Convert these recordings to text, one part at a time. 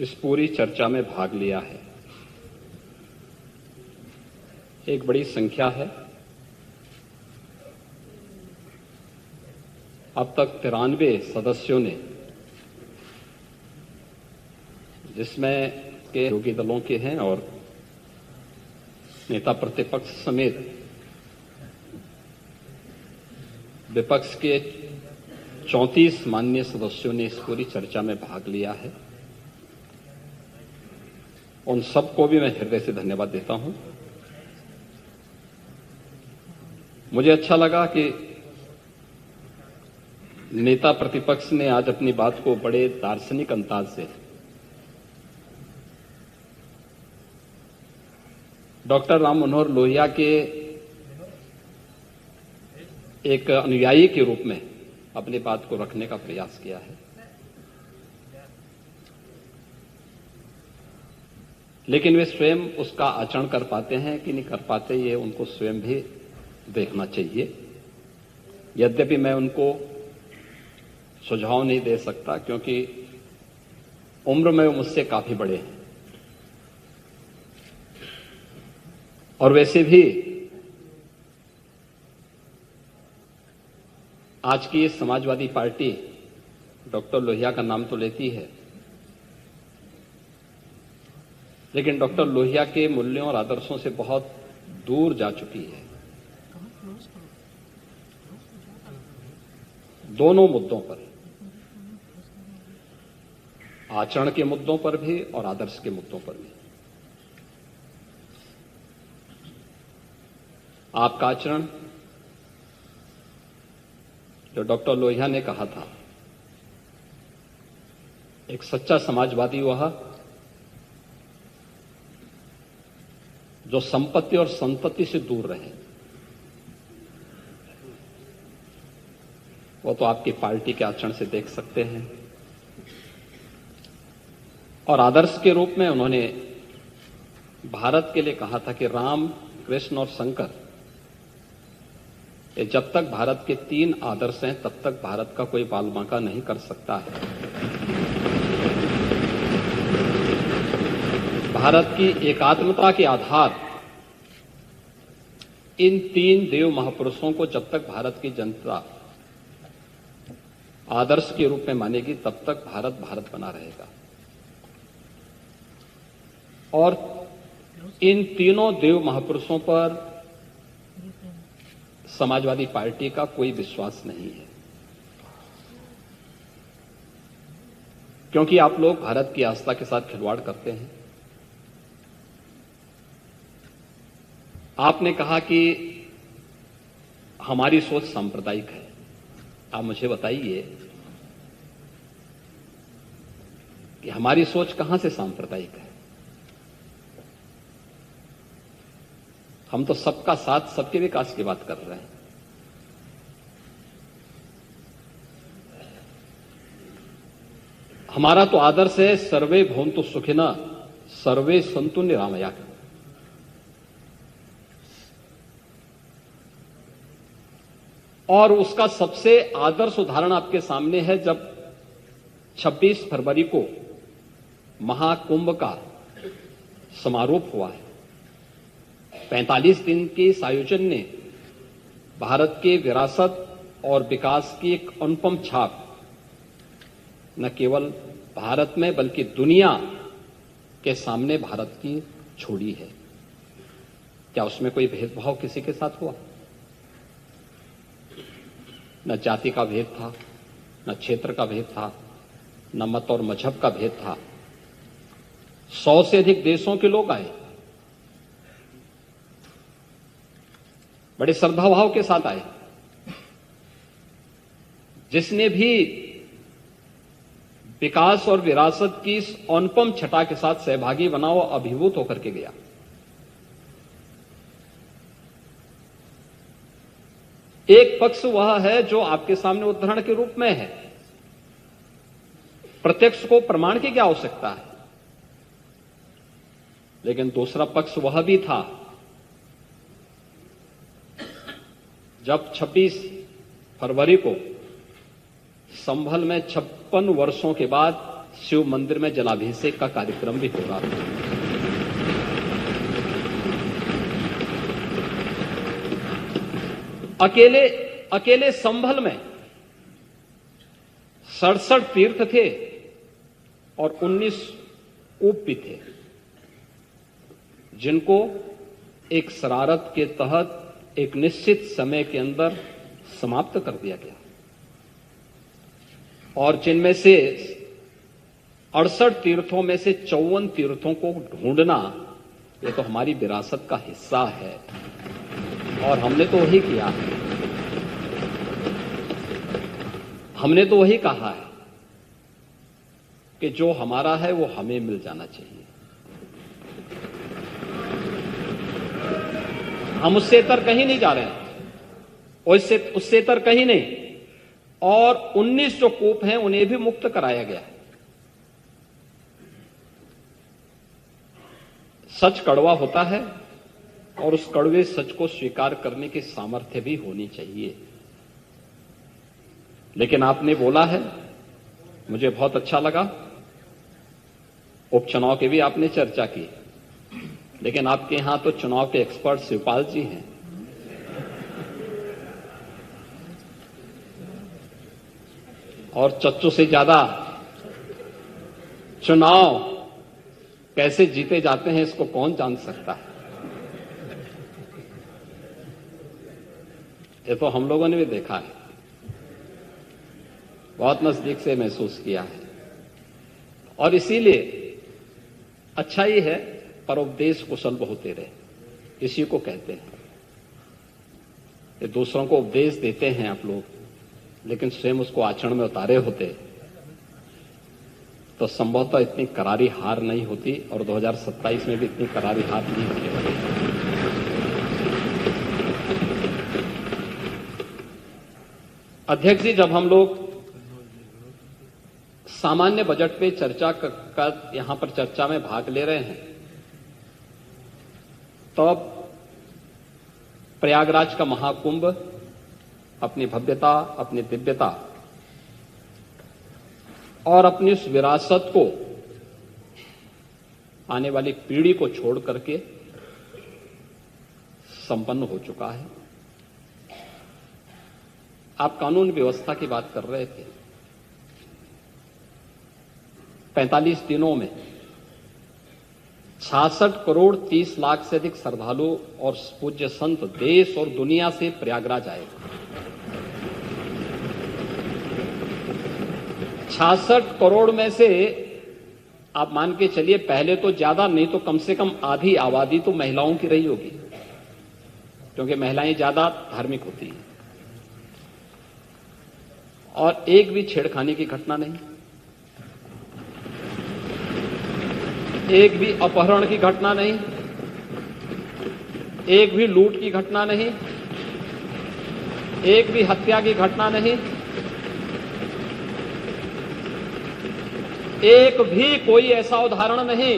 इस पूरी चर्चा में भाग लिया है। एक बड़ी संख्या है। अब तक 93 सदस्यों ने, जिसमें के योगी दलों के हैं और नेता प्रतिपक्ष समेत विपक्ष के 34 माननीय सदस्यों ने इस पूरी चर्चा में भाग लिया है। उन सबको भी मैं हृदय से धन्यवाद देता हूं। मुझे अच्छा लगा कि नेता प्रतिपक्ष ने आज अपनी बात को बड़े दार्शनिक अंदाज से डॉक्टर राम मनोहर लोहिया के एक अनुयायी के रूप में अपनी बात को रखने का प्रयास किया है। लेकिन वे स्वयं उसका आचरण कर पाते हैं कि नहीं कर पाते, ये उनको स्वयं भी देखना चाहिए। यद्यपि मैं उनको सुझाव नहीं दे सकता, क्योंकि उम्र में वो मुझसे काफी बड़े हैं और वैसे भी आज की समाजवादी पार्टी डॉक्टर लोहिया का नाम तो लेती है, लेकिन डॉक्टर लोहिया के मूल्यों और आदर्शों से बहुत दूर जा चुकी है। दोनों मुद्दों पर, आचरण के मुद्दों पर भी और आदर्श के मुद्दों पर भी। आपका आचरण, जो डॉक्टर लोहिया ने कहा था, एक सच्चा समाजवादी वह जो संपत्ति और संतति से दूर रहे, वो तो आपकी पार्टी के आचरण से देख सकते हैं। और आदर्श के रूप में उन्होंने भारत के लिए कहा था कि राम, कृष्ण और शंकर, ये जब तक भारत के 3 आदर्श हैं तब तक भारत का कोई बाल बांका नहीं कर सकता है। भारत की एकात्मता के आधार इन 3 देव महापुरुषों को जब तक भारत की जनता आदर्श के रूप में मानेगी, तब तक भारत भारत बना रहेगा। और इन तीनों देव महापुरुषों पर समाजवादी पार्टी का कोई विश्वास नहीं है, क्योंकि आप लोग भारत की आस्था के साथ खिलवाड़ करते हैं। आपने कहा कि हमारी सोच सांप्रदायिक है। आप मुझे बताइए कि हमारी सोच कहां से सांप्रदायिक है? हम तो सबका साथ, सबके विकास की बात कर रहे हैं। हमारा तो आदर्श है सर्वे भवन्तु सुखिनः सर्वे सन्तु निरामया। और उसका सबसे आदर्श उदाहरण आपके सामने है जब 26 फरवरी को महाकुंभ का समारोह हुआ है। 45 दिन के इस आयोजन ने भारत के विरासत और विकास की एक अनुपम छाप न केवल भारत में बल्कि दुनिया के सामने भारत की छोड़ी है। क्या उसमें कोई भेदभाव किसी के साथ हुआ? न जाति का भेद था, न क्षेत्र का भेद था, न मत और मजहब का भेद था। 100 से अधिक देशों के लोग आए, बड़े श्रद्धाभाव के साथ आए। जिसने भी विकास और विरासत की इस अनुपम छटा के साथ सहभागी बना, वो अभिभूत होकर के गया। एक पक्ष वह है जो आपके सामने उदाहरण के रूप में है। प्रत्यक्ष को प्रमाण की क्या आवश्यकता है? लेकिन दूसरा पक्ष वह भी था जब 26 फरवरी को संभल में 56 वर्षों के बाद शिव मंदिर में जलाभिषेक का कार्यक्रम भी हो रहा था। अकेले संभल में 67 तीर्थ थे और 19 कूप भी थे, जिनको एक शरारत के तहत एक निश्चित समय के अंदर समाप्त कर दिया गया, और जिनमें से 68 तीर्थों में से 54 तीर्थों को ढूंढना, ये तो हमारी विरासत का हिस्सा है और हमने तो वही किया है। हमने तो वही कहा है कि जो हमारा है वो हमें मिल जाना चाहिए। हम उससे इतर कहीं नहीं जा रहे हैं, उससे इतर कहीं नहीं। और 19 जो कूप हैं उन्हें भी मुक्त कराया गया है। सच कड़वा होता है और उस कड़वे सच को स्वीकार करने की सामर्थ्य भी होनी चाहिए। लेकिन आपने बोला है, मुझे बहुत अच्छा लगा। उपचुनाव की भी आपने चर्चा की, लेकिन आपके यहां तो चुनाव के एक्सपर्ट शिवपाल जी हैं। और चच्चू से ज्यादा चुनाव कैसे जीते जाते हैं इसको कौन जान सकता है। ये तो हम लोगों ने भी देखा है, बहुत नजदीक से महसूस किया है। और इसीलिए अच्छा ही है, पर उपदेश कुशल होते रहे, इसी को कहते हैं। ये दूसरों को उपदेश देते हैं आप लोग, लेकिन स्वयं उसको आचरण में उतारे होते तो संभवतः इतनी करारी हार नहीं होती, और 2027 में भी इतनी करारी हार नहीं होने वाली। अध्यक्ष जी, जब हम लोग सामान्य बजट पे चर्चा कर यहां पर चर्चा में भाग ले रहे हैं, तब प्रयागराज का महाकुंभ अपनी भव्यता, अपनी दिव्यता और अपनी उस विरासत को आने वाली पीढ़ी को छोड़ करके संपन्न हो चुका है। आप कानून व्यवस्था की बात कर रहे थे। 45 दिनों में 66 करोड़ 30 लाख से अधिक श्रद्धालु और पूज्य संत देश और दुनिया से प्रयागराज आए। 66 करोड़ में से आप मान के चलिए, पहले तो ज्यादा नहीं तो कम से कम आधी आबादी तो महिलाओं की रही होगी, क्योंकि महिलाएं ज्यादा धार्मिक होती हैं। और एक भी छेड़खानी की घटना नहीं, एक भी अपहरण की घटना नहीं, एक भी लूट की घटना नहीं, एक भी हत्या की घटना नहीं, एक भी कोई ऐसा उदाहरण नहीं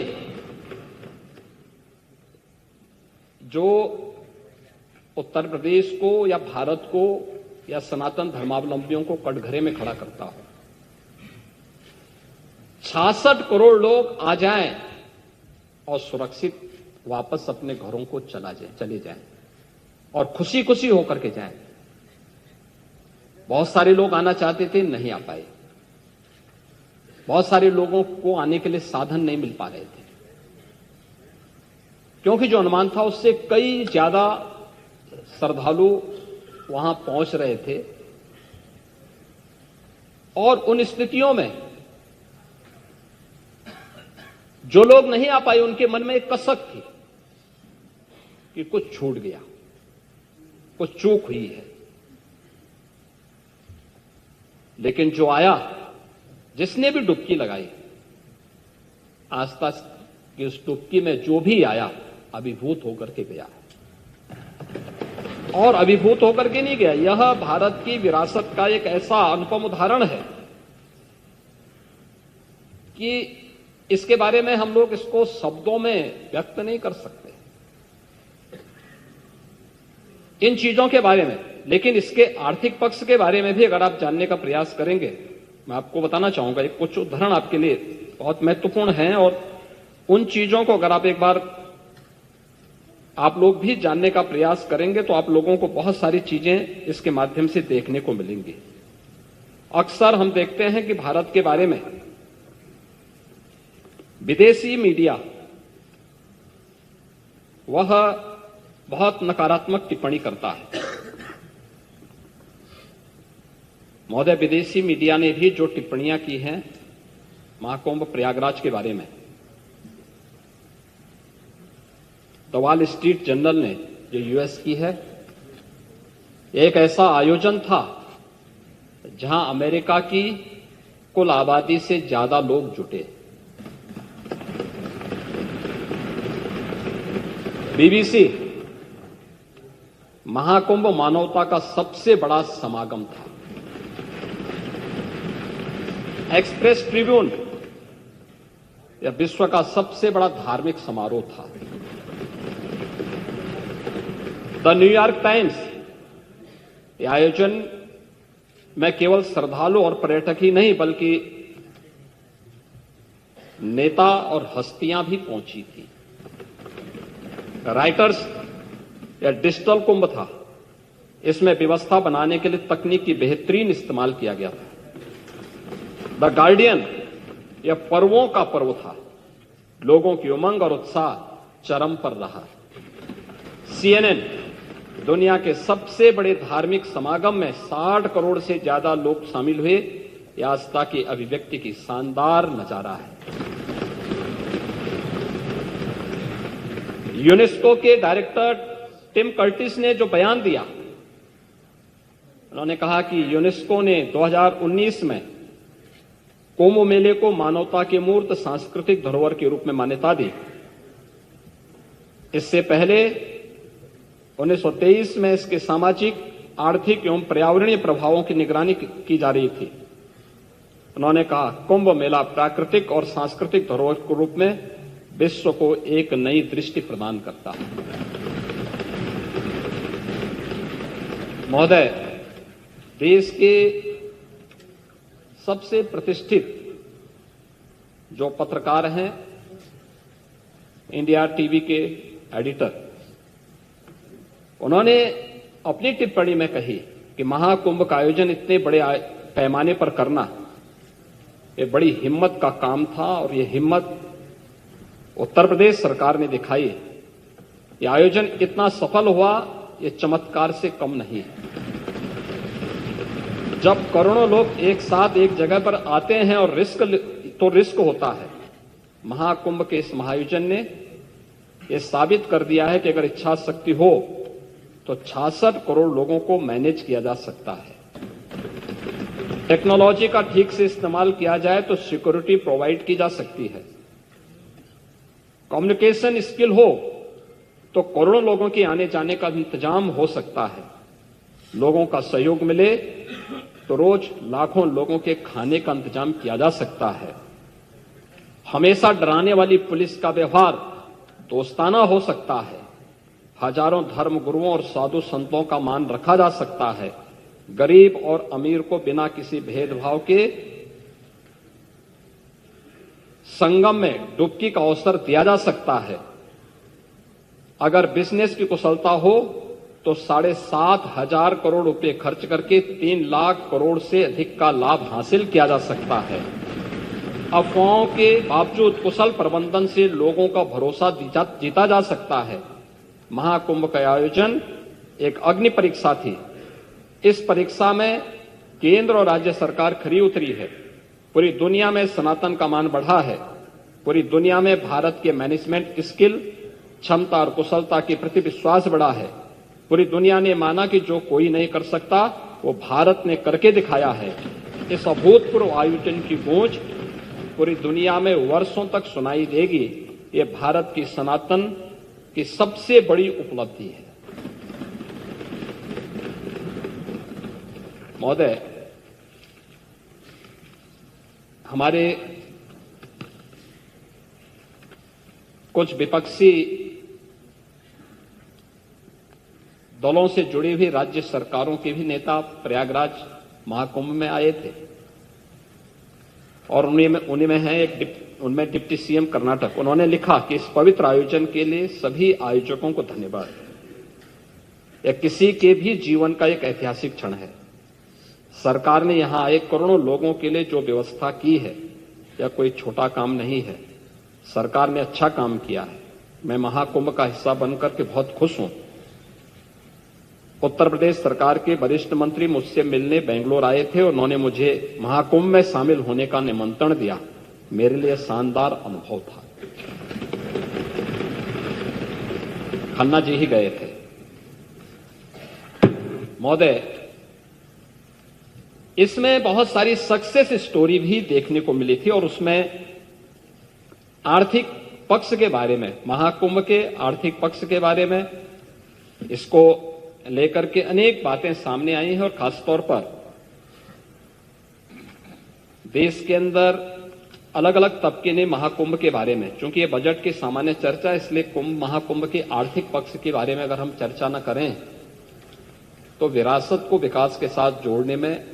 जो उत्तर प्रदेश को या भारत को या सनातन धर्मावलंबियों को कटघरे में खड़ा करता हो। 66 करोड़ लोग आ जाएं और सुरक्षित वापस अपने घरों को चले जाएं और खुशी खुशी होकर के जाएं। बहुत सारे लोग आना चाहते थे, नहीं आ पाए। बहुत सारे लोगों को आने के लिए साधन नहीं मिल पा रहे थे, क्योंकि जो अनुमान था उससे कई ज्यादा श्रद्धालु वहां पहुंच रहे थे। और उन स्थितियों में जो लोग नहीं आ पाए, उनके मन में एक कसक थी कि कुछ छूट गया, कुछ चूक हुई है। लेकिन जो आया, जिसने भी डुबकी लगाई, आस्था की उस डुबकी में जो भी आया अभिभूत होकर के गया। और अभिभूत होकर के नहीं गया, यह भारत की विरासत का एक ऐसा अनुपम उदाहरण है कि इसके बारे में हम लोग इसको शब्दों में व्यक्त नहीं कर सकते, इन चीजों के बारे में। लेकिन इसके आर्थिक पक्ष के बारे में भी अगर आप जानने का प्रयास करेंगे मैं आपको बताना चाहूंगा, एक कुछ उदाहरण आपके लिए बहुत महत्वपूर्ण हैं और उन चीजों को अगर आप एक बार आप लोग भी जानने का प्रयास करेंगे तो आप लोगों को बहुत सारी चीजें इसके माध्यम से देखने को मिलेंगी। अक्सर हम देखते हैं कि भारत के बारे में विदेशी मीडिया वह बहुत नकारात्मक टिप्पणी करता है। महोदय, विदेशी मीडिया ने भी जो टिप्पणियां की हैं महाकुंभ प्रयागराज के बारे में, द वॉल स्ट्रीट जर्नल ने जो यूएस की है, एक ऐसा आयोजन था जहां अमेरिका की कुल आबादी से ज्यादा लोग जुटे। बीबीसी, महाकुंभ मानवता का सबसे बड़ा समागम था। एक्सप्रेस ट्रिब्यून, यह विश्व का सबसे बड़ा धार्मिक समारोह था। द न्यूयॉर्क टाइम्स, यह आयोजन में केवल श्रद्धालु और पर्यटक ही नहीं बल्कि नेता और हस्तियां भी पहुंची थी। राइटर्स, यह डिजिटल कुंभ था। इसमें व्यवस्था बनाने के लिए तकनीक की बेहतरीन इस्तेमाल किया गया था। द गार्डियन, यह पर्वों का पर्व था। लोगों की उमंग और उत्साह चरम पर रहा। CNN, दुनिया के सबसे बड़े धार्मिक समागम में 60 करोड़ से ज्यादा लोग शामिल हुए। यह आस्था की अभिव्यक्ति की शानदार नजारा है। यूनेस्को के डायरेक्टर टिम कर्टिस ने जो बयान दिया, उन्होंने कहा कि यूनेस्को ने 2019 में कुंभ मेले को मानवता के मूर्त सांस्कृतिक धरोहर के रूप में मान्यता दी। इससे पहले 1923 में इसके सामाजिक, आर्थिक एवं पर्यावरणीय प्रभावों की निगरानी की जा रही थी। उन्होंने कहा, कुंभ मेला प्राकृतिक और सांस्कृतिक धरोहर के रूप में विश्व को एक नई दृष्टि प्रदान करता है। महोदय, देश के सबसे प्रतिष्ठित जो पत्रकार हैं, इंडिया टीवी के एडिटर, उन्होंने अपनी टिप्पणी में कही कि महाकुंभ का आयोजन इतने बड़े पैमाने पर करना ये बड़ी हिम्मत का काम था और ये हिम्मत उत्तर प्रदेश सरकार ने दिखाई। ये आयोजन इतना सफल हुआ, ये चमत्कार से कम नहीं है। जब करोड़ों लोग एक साथ एक जगह पर आते हैं और रिस्क होता है। महाकुंभ के इस महाआयोजन ने यह साबित कर दिया है कि अगर इच्छा शक्ति हो तो 66 करोड़ लोगों को मैनेज किया जा सकता है। टेक्नोलॉजी का ठीक से इस्तेमाल किया जाए तो सिक्योरिटी प्रोवाइड की जा सकती है। कम्युनिकेशन स्किल हो तो करोड़ों लोगों के आने जाने का इंतजाम हो सकता है। लोगों का सहयोग मिले तो रोज लाखों लोगों के खाने का इंतजाम किया जा सकता है। हमेशा डराने वाली पुलिस का व्यवहार दोस्ताना हो सकता है। हजारों धर्म गुरुओं और साधु संतों का मान रखा जा सकता है। गरीब और अमीर को बिना किसी भेदभाव के संगम में डुबकी का अवसर दिया जा सकता है। अगर बिजनेस की कुशलता हो तो 7,500 करोड़ रुपए खर्च करके 3 लाख करोड़ से अधिक का लाभ हासिल किया जा सकता है। अफवाहों के बावजूद कुशल प्रबंधन से लोगों का भरोसा जीता जा सकता है। महाकुंभ का आयोजन एक अग्नि परीक्षा थी। इस परीक्षा में केंद्र और राज्य सरकार खरी उतरी है। पूरी दुनिया में सनातन का मान बढ़ा है। पूरी दुनिया में भारत के मैनेजमेंट स्किल, क्षमता और कुशलता के प्रति विश्वास बढ़ा है। पूरी दुनिया ने माना कि जो कोई नहीं कर सकता वो भारत ने करके दिखाया है। इस अभूतपूर्व आयोजन की गूंज पूरी दुनिया में वर्षों तक सुनाई देगी। ये भारत की सनातन की सबसे बड़ी उपलब्धि है। महोदय, हमारे कुछ विपक्षी दलों से जुड़ी हुई राज्य सरकारों के भी नेता प्रयागराज महाकुंभ में आए थे। और उन्हीं में है उनमें डिप्टी सीएम कर्नाटक। उन्होंने लिखा कि इस पवित्र आयोजन के लिए सभी आयोजकों को धन्यवाद। यह किसी के भी जीवन का एक ऐतिहासिक क्षण है। सरकार ने यहां आए करोड़ों लोगों के लिए जो व्यवस्था की है, यह कोई छोटा काम नहीं है। सरकार ने अच्छा काम किया है। मैं महाकुंभ का हिस्सा बनकर के बहुत खुश हूं। उत्तर प्रदेश सरकार के वरिष्ठ मंत्री मुझसे मिलने बेंगलोर आए थे। उन्होंने मुझे महाकुंभ में शामिल होने का निमंत्रण दिया। मेरे लिए शानदार अनुभव था। खन्ना जी ही गए थे। महोदय, इसमें बहुत सारी सक्सेस स्टोरी भी देखने को मिली थी और उसमें आर्थिक पक्ष के बारे में, महाकुंभ के आर्थिक पक्ष के बारे में इसको लेकर के अनेक बातें सामने आई हैं। और खासतौर पर देश के अंदर अलग अलग तबके ने महाकुंभ के बारे में, चूंकि ये बजट की सामान्य चर्चा, इसलिए महाकुंभ के आर्थिक पक्ष के बारे में अगर हम चर्चा न करें तो विरासत को विकास के साथ जोड़ने में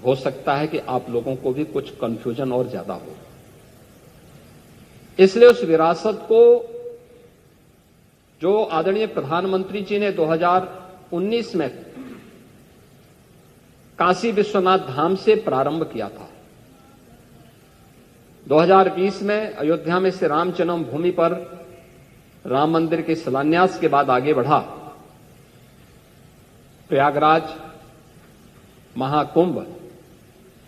हो सकता है कि आप लोगों को भी कुछ कंफ्यूजन और ज्यादा हो। इसलिए उस विरासत को जो आदरणीय प्रधानमंत्री जी ने 2019 में काशी विश्वनाथ धाम से प्रारंभ किया था, 2020 में अयोध्या में से राम जन्मभूमि पर राम मंदिर के शिलान्यास के बाद आगे बढ़ा, प्रयागराज महाकुंभ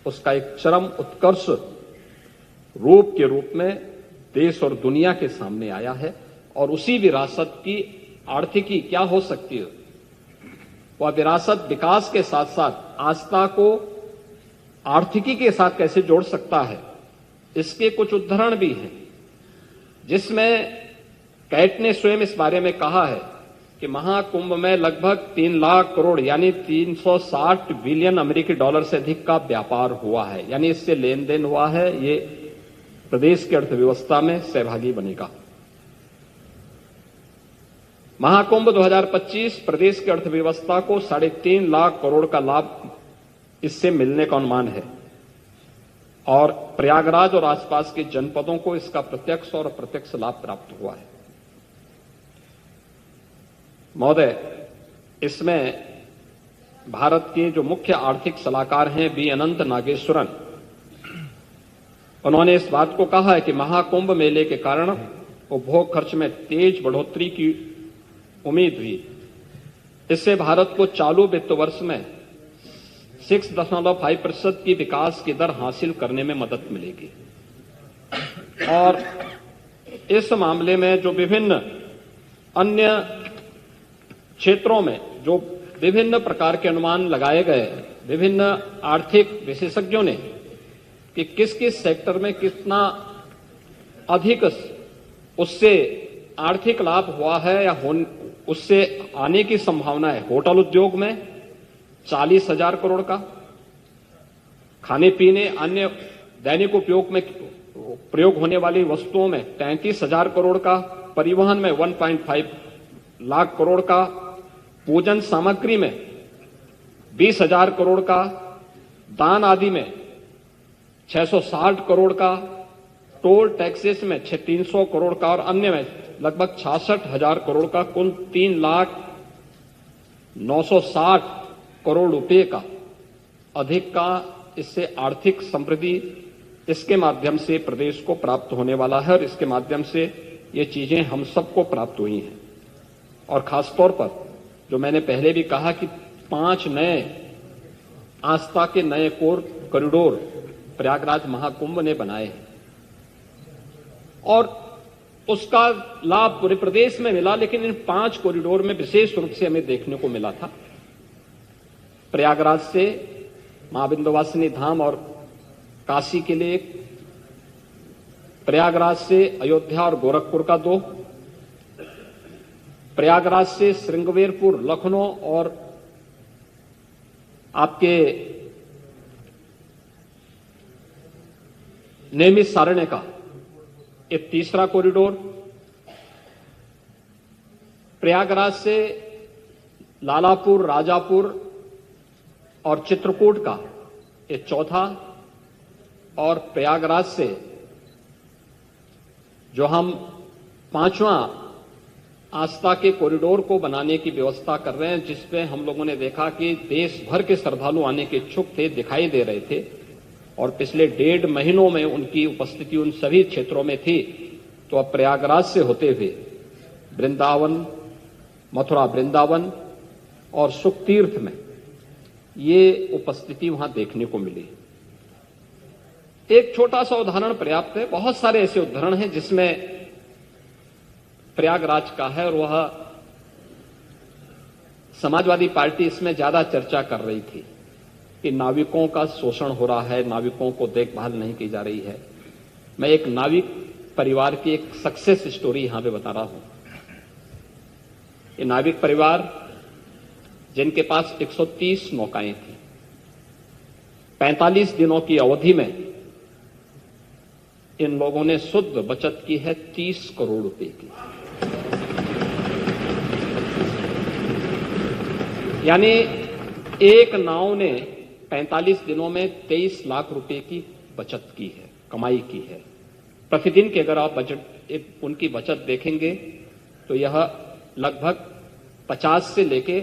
उसका एक चरम उत्कर्ष रूप के रूप में देश और दुनिया के सामने आया है। और उसी विरासत की आर्थिकी क्या हो सकती है, वह विरासत विकास के साथ साथ आस्था को आर्थिकी के साथ कैसे जोड़ सकता है, इसके कुछ उदाहरण भी हैं, जिसमें कैट ने स्वयं इस बारे में कहा है कि महाकुंभ में लगभग 3 लाख करोड़ यानी 360 बिलियन अमेरिकी डॉलर से अधिक का व्यापार हुआ है, यानी इससे लेन देन हुआ है। ये प्रदेश की अर्थव्यवस्था में सहभागी बनेगा। महाकुंभ 2025 प्रदेश की अर्थव्यवस्था को 3.5 लाख करोड़ का लाभ इससे मिलने का अनुमान है और प्रयागराज और आसपास के जनपदों को इसका प्रत्यक्ष और अप्रत्यक्ष लाभ प्राप्त हुआ है। महोदय, इसमें भारत के जो मुख्य आर्थिक सलाहकार हैं बी अनंत नागेश्वरन, उन्होंने इस बात को कहा है कि महाकुंभ मेले के कारण उपभोग खर्च में तेज बढ़ोतरी की उम्मीद हुई। इससे भारत को चालू वित्त वर्ष में 6.5% की विकास की दर हासिल करने में मदद मिलेगी। और इस मामले में जो विभिन्न अन्य क्षेत्रों में जो विभिन्न प्रकार के अनुमान लगाए गए, विभिन्न आर्थिक विशेषज्ञों ने कि किस किस सेक्टर में कितना अधिक उससे आर्थिक लाभ हुआ है या उससे आने की संभावना है। होटल उद्योग में 40,000 करोड़ का, खाने पीने अन्य दैनिक उपयोग में प्रयोग होने वाली वस्तुओं में 33,000 करोड़ का, परिवहन में 1.5 लाख करोड़ का, पूजन सामग्री में 20,000 करोड़ का, दान आदि में 660 करोड़ का, टोल टैक्सेस में 300 करोड़ का और अन्य में लगभग 66,000 करोड़ का, कुल 3,960 करोड़ रुपए का अधिक का इससे आर्थिक समृद्धि इसके माध्यम से प्रदेश को प्राप्त होने वाला है और इसके माध्यम से ये चीजें हम सबको प्राप्त हुई हैं। और खासतौर पर जो मैंने पहले भी कहा कि 5 नए आस्था के नए कॉरिडोर प्रयागराज महाकुंभ ने बनाए हैं और उसका लाभ पूरे प्रदेश में मिला, लेकिन इन 5 कॉरिडोर में विशेष रूप से हमें देखने को मिला था प्रयागराज से मां विंध्यवासिनी धाम और काशी के लिए, प्रयागराज से अयोध्या और गोरखपुर का 2, प्रयागराज से श्रृंगवेरपुर, लखनऊ और आपके नेमित सारण्य का एक 3रा कॉरिडोर, प्रयागराज से लालापुर, राजापुर और चित्रकूट का एक 4था और प्रयागराज से जो हम 5वां आस्था के कॉरिडोर को बनाने की व्यवस्था कर रहे हैं, जिसमें हम लोगों ने देखा कि देश भर के श्रद्धालु आने के इच्छुक थे, दिखाई दे रहे थे और पिछले 1.5 महीनों में उनकी उपस्थिति उन सभी क्षेत्रों में थी। तो अब प्रयागराज से होते हुए वृंदावन, मथुरा वृंदावन और सुखतीर्थ में ये उपस्थिति वहां देखने को मिली। एक छोटा सा उदाहरण पर्याप्त है, बहुत सारे ऐसे उदाहरण हैं जिसमें प्रयागराज का है और वह समाजवादी पार्टी इसमें ज्यादा चर्चा कर रही थी कि नाविकों का शोषण हो रहा है, नाविकों को देखभाल नहीं की जा रही है। मैं एक नाविक परिवार की एक सक्सेस स्टोरी यहां पे बता रहा हूं। ये नाविक परिवार जिनके पास 130 नौकाएं थी, 45 दिनों की अवधि में इन लोगों ने शुद्ध बचत की है 30 करोड़ रुपए की। यानी एक नाव ने 45 दिनों में 23 लाख रुपए की बचत की है, कमाई की है। प्रतिदिन की अगर आप उनकी बचत देखेंगे तो यह लगभग 50 से लेके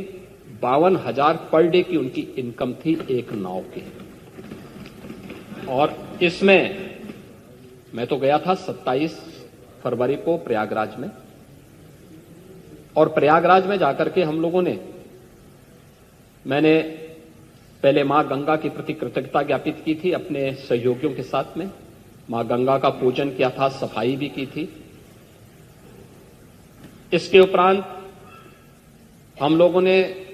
52,000 पर डे की उनकी इनकम थी एक नाव की। और इसमें मैं तो गया था 27 फरवरी को प्रयागराज में, और प्रयागराज में जाकर के हम लोगों ने, मैंने पहले मां गंगा के प्रति कृतज्ञता ज्ञापित की थी अपने सहयोगियों के साथ में, मां गंगा का पूजन किया था, सफाई भी की थी। इसके उपरांत हम लोगों ने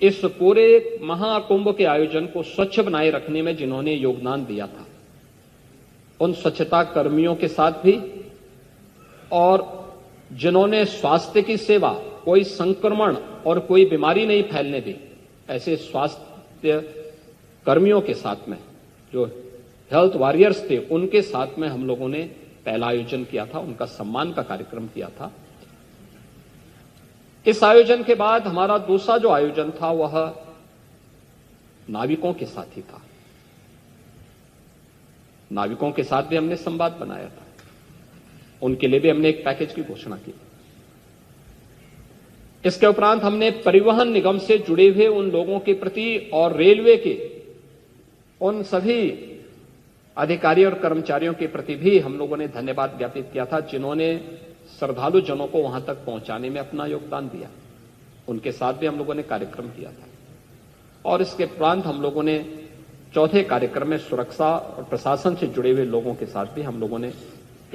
इस पूरे महाकुंभ के आयोजन को स्वच्छ बनाए रखने में जिन्होंने योगदान दिया था, उन स्वच्छता कर्मियों के साथ भी, और जिन्होंने स्वास्थ्य की सेवा, कोई संक्रमण और कोई बीमारी नहीं फैलने दी, ऐसे स्वास्थ्य कर्मियों के साथ में, जो हेल्थ वॉरियर्स थे, उनके साथ में हम लोगों ने पहला आयोजन किया था, उनका सम्मान का कार्यक्रम किया था। इस आयोजन के बाद हमारा दूसरा जो आयोजन था वह नाविकों के साथ ही था। नाविकों के साथ भी हमने संवाद बनाया था, उनके लिए भी हमने एक पैकेज की घोषणा की। इसके उपरांत हमने परिवहन निगम से जुड़े हुए उन लोगों के प्रति और रेलवे के उन सभी अधिकारियों और कर्मचारियों के प्रति भी हम लोगों ने धन्यवाद ज्ञापित किया था, जिन्होंने श्रद्धालु जनों को वहां तक पहुंचाने में अपना योगदान दिया। उनके साथ भी हम लोगों ने कार्यक्रम किया था। और इसके उपरांत हम लोगों ने चौथे कार्यक्रम में सुरक्षा और प्रशासन से जुड़े हुए लोगों के साथ भी हम लोगों ने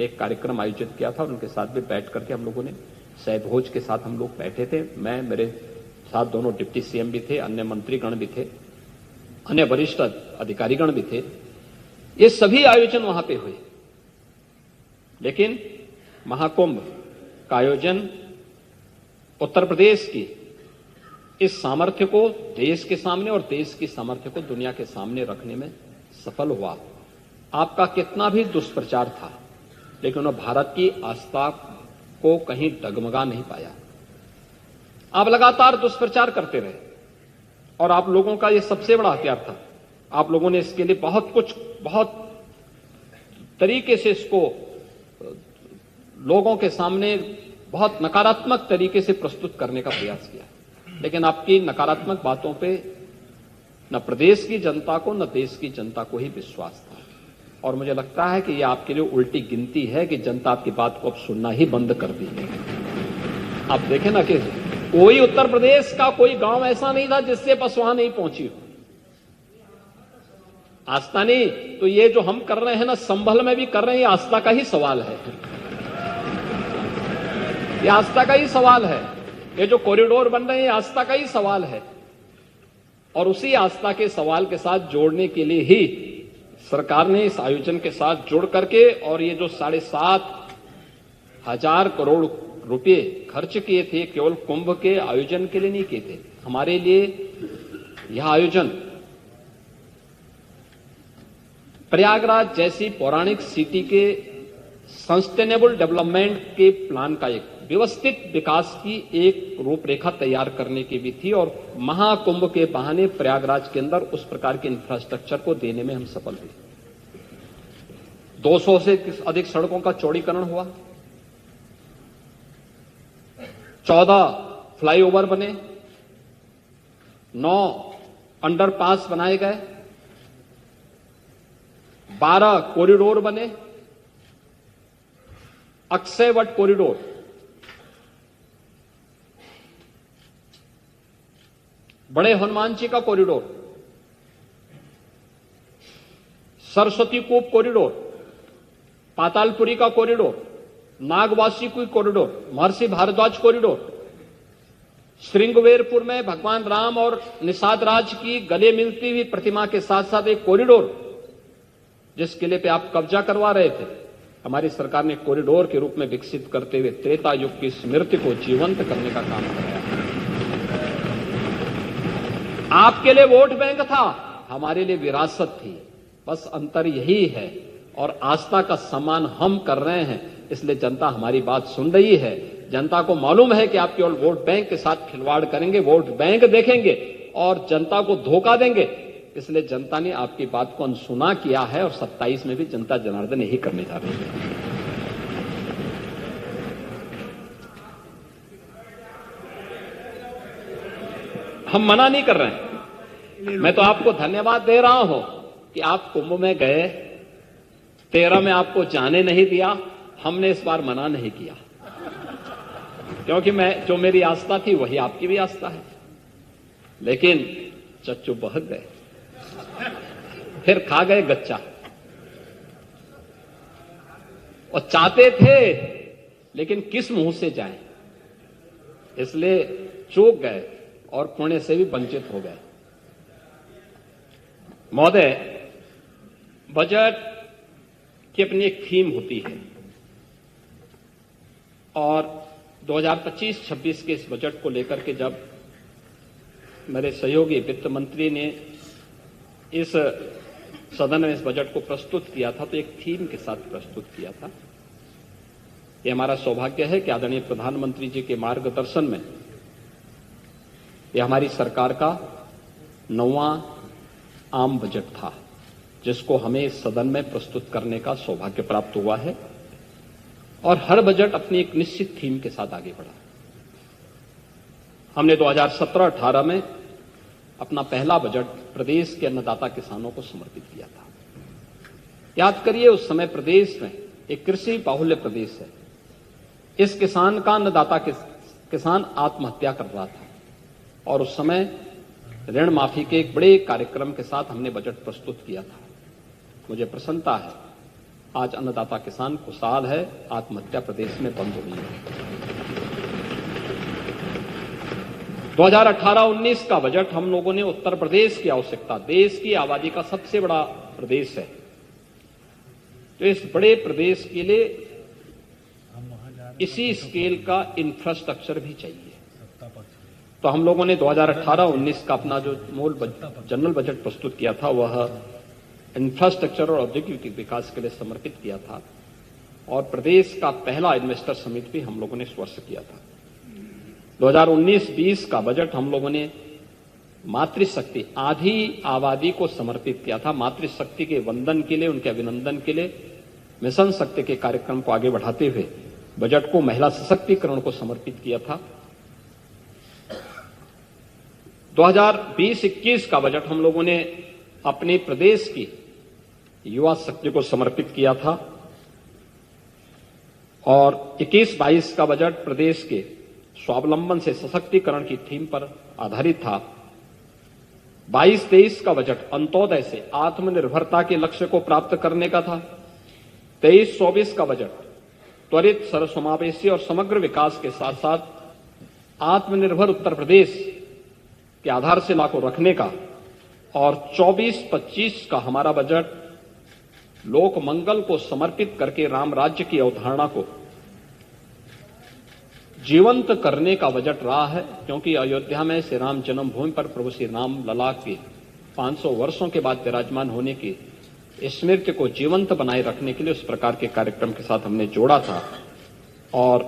एक कार्यक्रम आयोजित किया था, और उनके साथ भी बैठ करके हम लोगों ने सहभोज के साथ हम लोग बैठे थे। मैं, मेरे साथ दोनों डिप्टी सीएम भी थे, अन्य मंत्रीगण भी थे, अन्य वरिष्ठ अधिकारीगण भी थे। ये सभी आयोजन वहां पे हुए, लेकिन महाकुंभ का आयोजन उत्तर प्रदेश की इस सामर्थ्य को देश के सामने और देश की सामर्थ्य को दुनिया के सामने रखने में सफल हुआ। आपका कितना भी दुष्प्रचार था, लेकिन उन्होंने भारत की आस्था को कहीं डगमगा नहीं पाया। आप लगातार दुष्प्रचार करते रहे, और आप लोगों का यह सबसे बड़ा हथियार था। आप लोगों ने इसके लिए बहुत तरीके से इसको लोगों के सामने बहुत नकारात्मक तरीके से प्रस्तुत करने का प्रयास किया, लेकिन आपकी नकारात्मक बातों पे न प्रदेश की जनता को न देश की जनता को ही विश्वास था। और मुझे लगता है कि यह आपके लिए उल्टी गिनती है कि जनता आपकी बात को अब सुनना ही बंद कर दी है। आप देखें ना कि कोई उत्तर प्रदेश का कोई गांव ऐसा नहीं था जिससे बस वहां नहीं पहुंची हो आस्था। नहीं तो ये जो हम कर रहे हैं ना, संभल में भी कर रहे हैं, ये आस्था का ही सवाल है। ये आस्था का ही सवाल है। ये जो कॉरिडोर बन रहे हैं, ये आस्था का ही सवाल है। और उसी आस्था के सवाल के साथ जोड़ने के लिए ही सरकार ने इस आयोजन के साथ जुड़ करके, और ये जो 7,500 करोड़ रुपए खर्च किए थे, केवल कुंभ के आयोजन के लिए नहीं किए थे। हमारे लिए यह आयोजन प्रयागराज जैसी पौराणिक सिटी के सस्टेनेबल डेवलपमेंट के प्लान का, एक व्यवस्थित विकास की एक रूपरेखा तैयार करने की भी थी, और महाकुंभ के बहाने प्रयागराज के अंदर उस प्रकार के इंफ्रास्ट्रक्चर को देने में हम सफल हुए। 200 से अधिक सड़कों का चौड़ीकरण हुआ, 14 फ्लाईओवर बने, 9 अंडरपास बनाए गए, 12 कॉरिडोर बने, अक्षयवट कॉरिडोर, बड़े हनुमान जी का कॉरिडोर, सरस्वती कूप कॉरिडोर, पातालपुरी का कॉरिडोर, नागवासी की कॉरिडोर, महर्षि भारद्वाज कॉरिडोर, श्रृंगवेरपुर में भगवान राम और निषाद राज की गले मिलती हुई प्रतिमा के साथ साथ एक कॉरिडोर, जिस किले पे आप कब्जा करवा रहे थे, हमारी सरकार ने कॉरिडोर के रूप में विकसित करते हुए त्रेता युग की स्मृति को जीवंत करने का काम कराया। आपके लिए वोट बैंक था, हमारे लिए विरासत थी, बस अंतर यही है। और आस्था का सम्मान हम कर रहे हैं, इसलिए जनता हमारी बात सुन रही है। जनता को मालूम है कि आप केवल वोट बैंक के साथ खिलवाड़ करेंगे, वोट बैंक देखेंगे और जनता को धोखा देंगे, इसलिए जनता ने आपकी बात को अनसुना किया है और 27 में भी जनता जनार्दन यही करने जा रही है। हम मना नहीं कर रहे हैं, मैं तो आपको धन्यवाद दे रहा हूं कि आप कुंभ में गए, 13 में आपको जाने नहीं दिया, हमने इस बार मना नहीं किया, क्योंकि जो मेरी आस्था थी वही आपकी भी आस्था है। लेकिन चच्चू बहक गए, फिर खा गए गच्चा, और चाहते थे लेकिन किस मुंह से जाएं, इसलिए चूक गए और पुण्य से भी वंचित हो गए। महोदय, बजट की अपनी एक थीम होती है और 2025-26 के इस बजट को लेकर के जब मेरे सहयोगी वित्त मंत्री ने इस सदन में इस बजट को प्रस्तुत किया था, तो एक थीम के साथ प्रस्तुत किया था। ये हमारा सौभाग्य है कि आदरणीय प्रधानमंत्री जी के मार्गदर्शन में यह हमारी सरकार का 9वां आम बजट था, जिसको हमें इस सदन में प्रस्तुत करने का सौभाग्य प्राप्त हुआ है। और हर बजट अपनी एक निश्चित थीम के साथ आगे बढ़ा। हमने 2017-18 में अपना पहला बजट प्रदेश के अन्नदाता किसानों को समर्पित किया था। याद करिए, उस समय प्रदेश में एक कृषि बाहुल्य प्रदेश है। इस किसान का अन्नदाता किसान आत्महत्या कर रहा था और उस समय ऋण माफी के एक बड़े कार्यक्रम के साथ हमने बजट प्रस्तुत किया था। मुझे प्रसन्नता है, आज अन्नदाता किसान खुशहाल है, आत्महत्या प्रदेश में बंद हुई है। 2018-19 का बजट हम लोगों ने उत्तर प्रदेश की आवश्यकता, देश की आबादी का सबसे बड़ा प्रदेश है, तो इस बड़े प्रदेश के लिए इसी स्केल का इंफ्रास्ट्रक्चर भी चाहिए। तो हम लोगों ने 2018-19 का अपना जो मूल जनरल बजट प्रस्तुत किया था, वह इंफ्रास्ट्रक्चर और औद्योगिक विकास के लिए समर्पित किया था। और प्रदेश का पहला इन्वेस्टर समिट भी हम लोगों ने इस वर्ष किया था। 2019-20 का बजट हम लोगों ने मातृशक्ति, आधी आबादी को समर्पित किया था। मातृशक्ति के वंदन के लिए, उनके अभिनंदन के लिए मिशन शक्ति के कार्यक्रम को आगे बढ़ाते हुए बजट को महिला सशक्तिकरण को समर्पित किया था। 2020-21 का बजट हम लोगों ने अपने प्रदेश की युवा शक्ति को समर्पित किया था और 21-22 का बजट प्रदेश के स्वावलंबन से सशक्तिकरण की थीम पर आधारित था। 22-23 का बजट अंत्योदय से आत्मनिर्भरता के लक्ष्य को प्राप्त करने का था। 23-24 का बजट त्वरित, सर्वसमावेशी और समग्र विकास के साथ साथ आत्मनिर्भर उत्तर प्रदेश के आधारशिला को रखने का। और 24-25 का हमारा बजट लोक मंगल को समर्पित करके राम राज्य की अवधारणा को जीवंत करने का बजट रहा है, क्योंकि अयोध्या में श्री राम जन्मभूमि पर प्रभु श्री राम लला के 500 वर्षों के बाद विराजमान होने की स्मृति को जीवंत बनाए रखने के लिए उस प्रकार के कार्यक्रम के साथ हमने जोड़ा था। और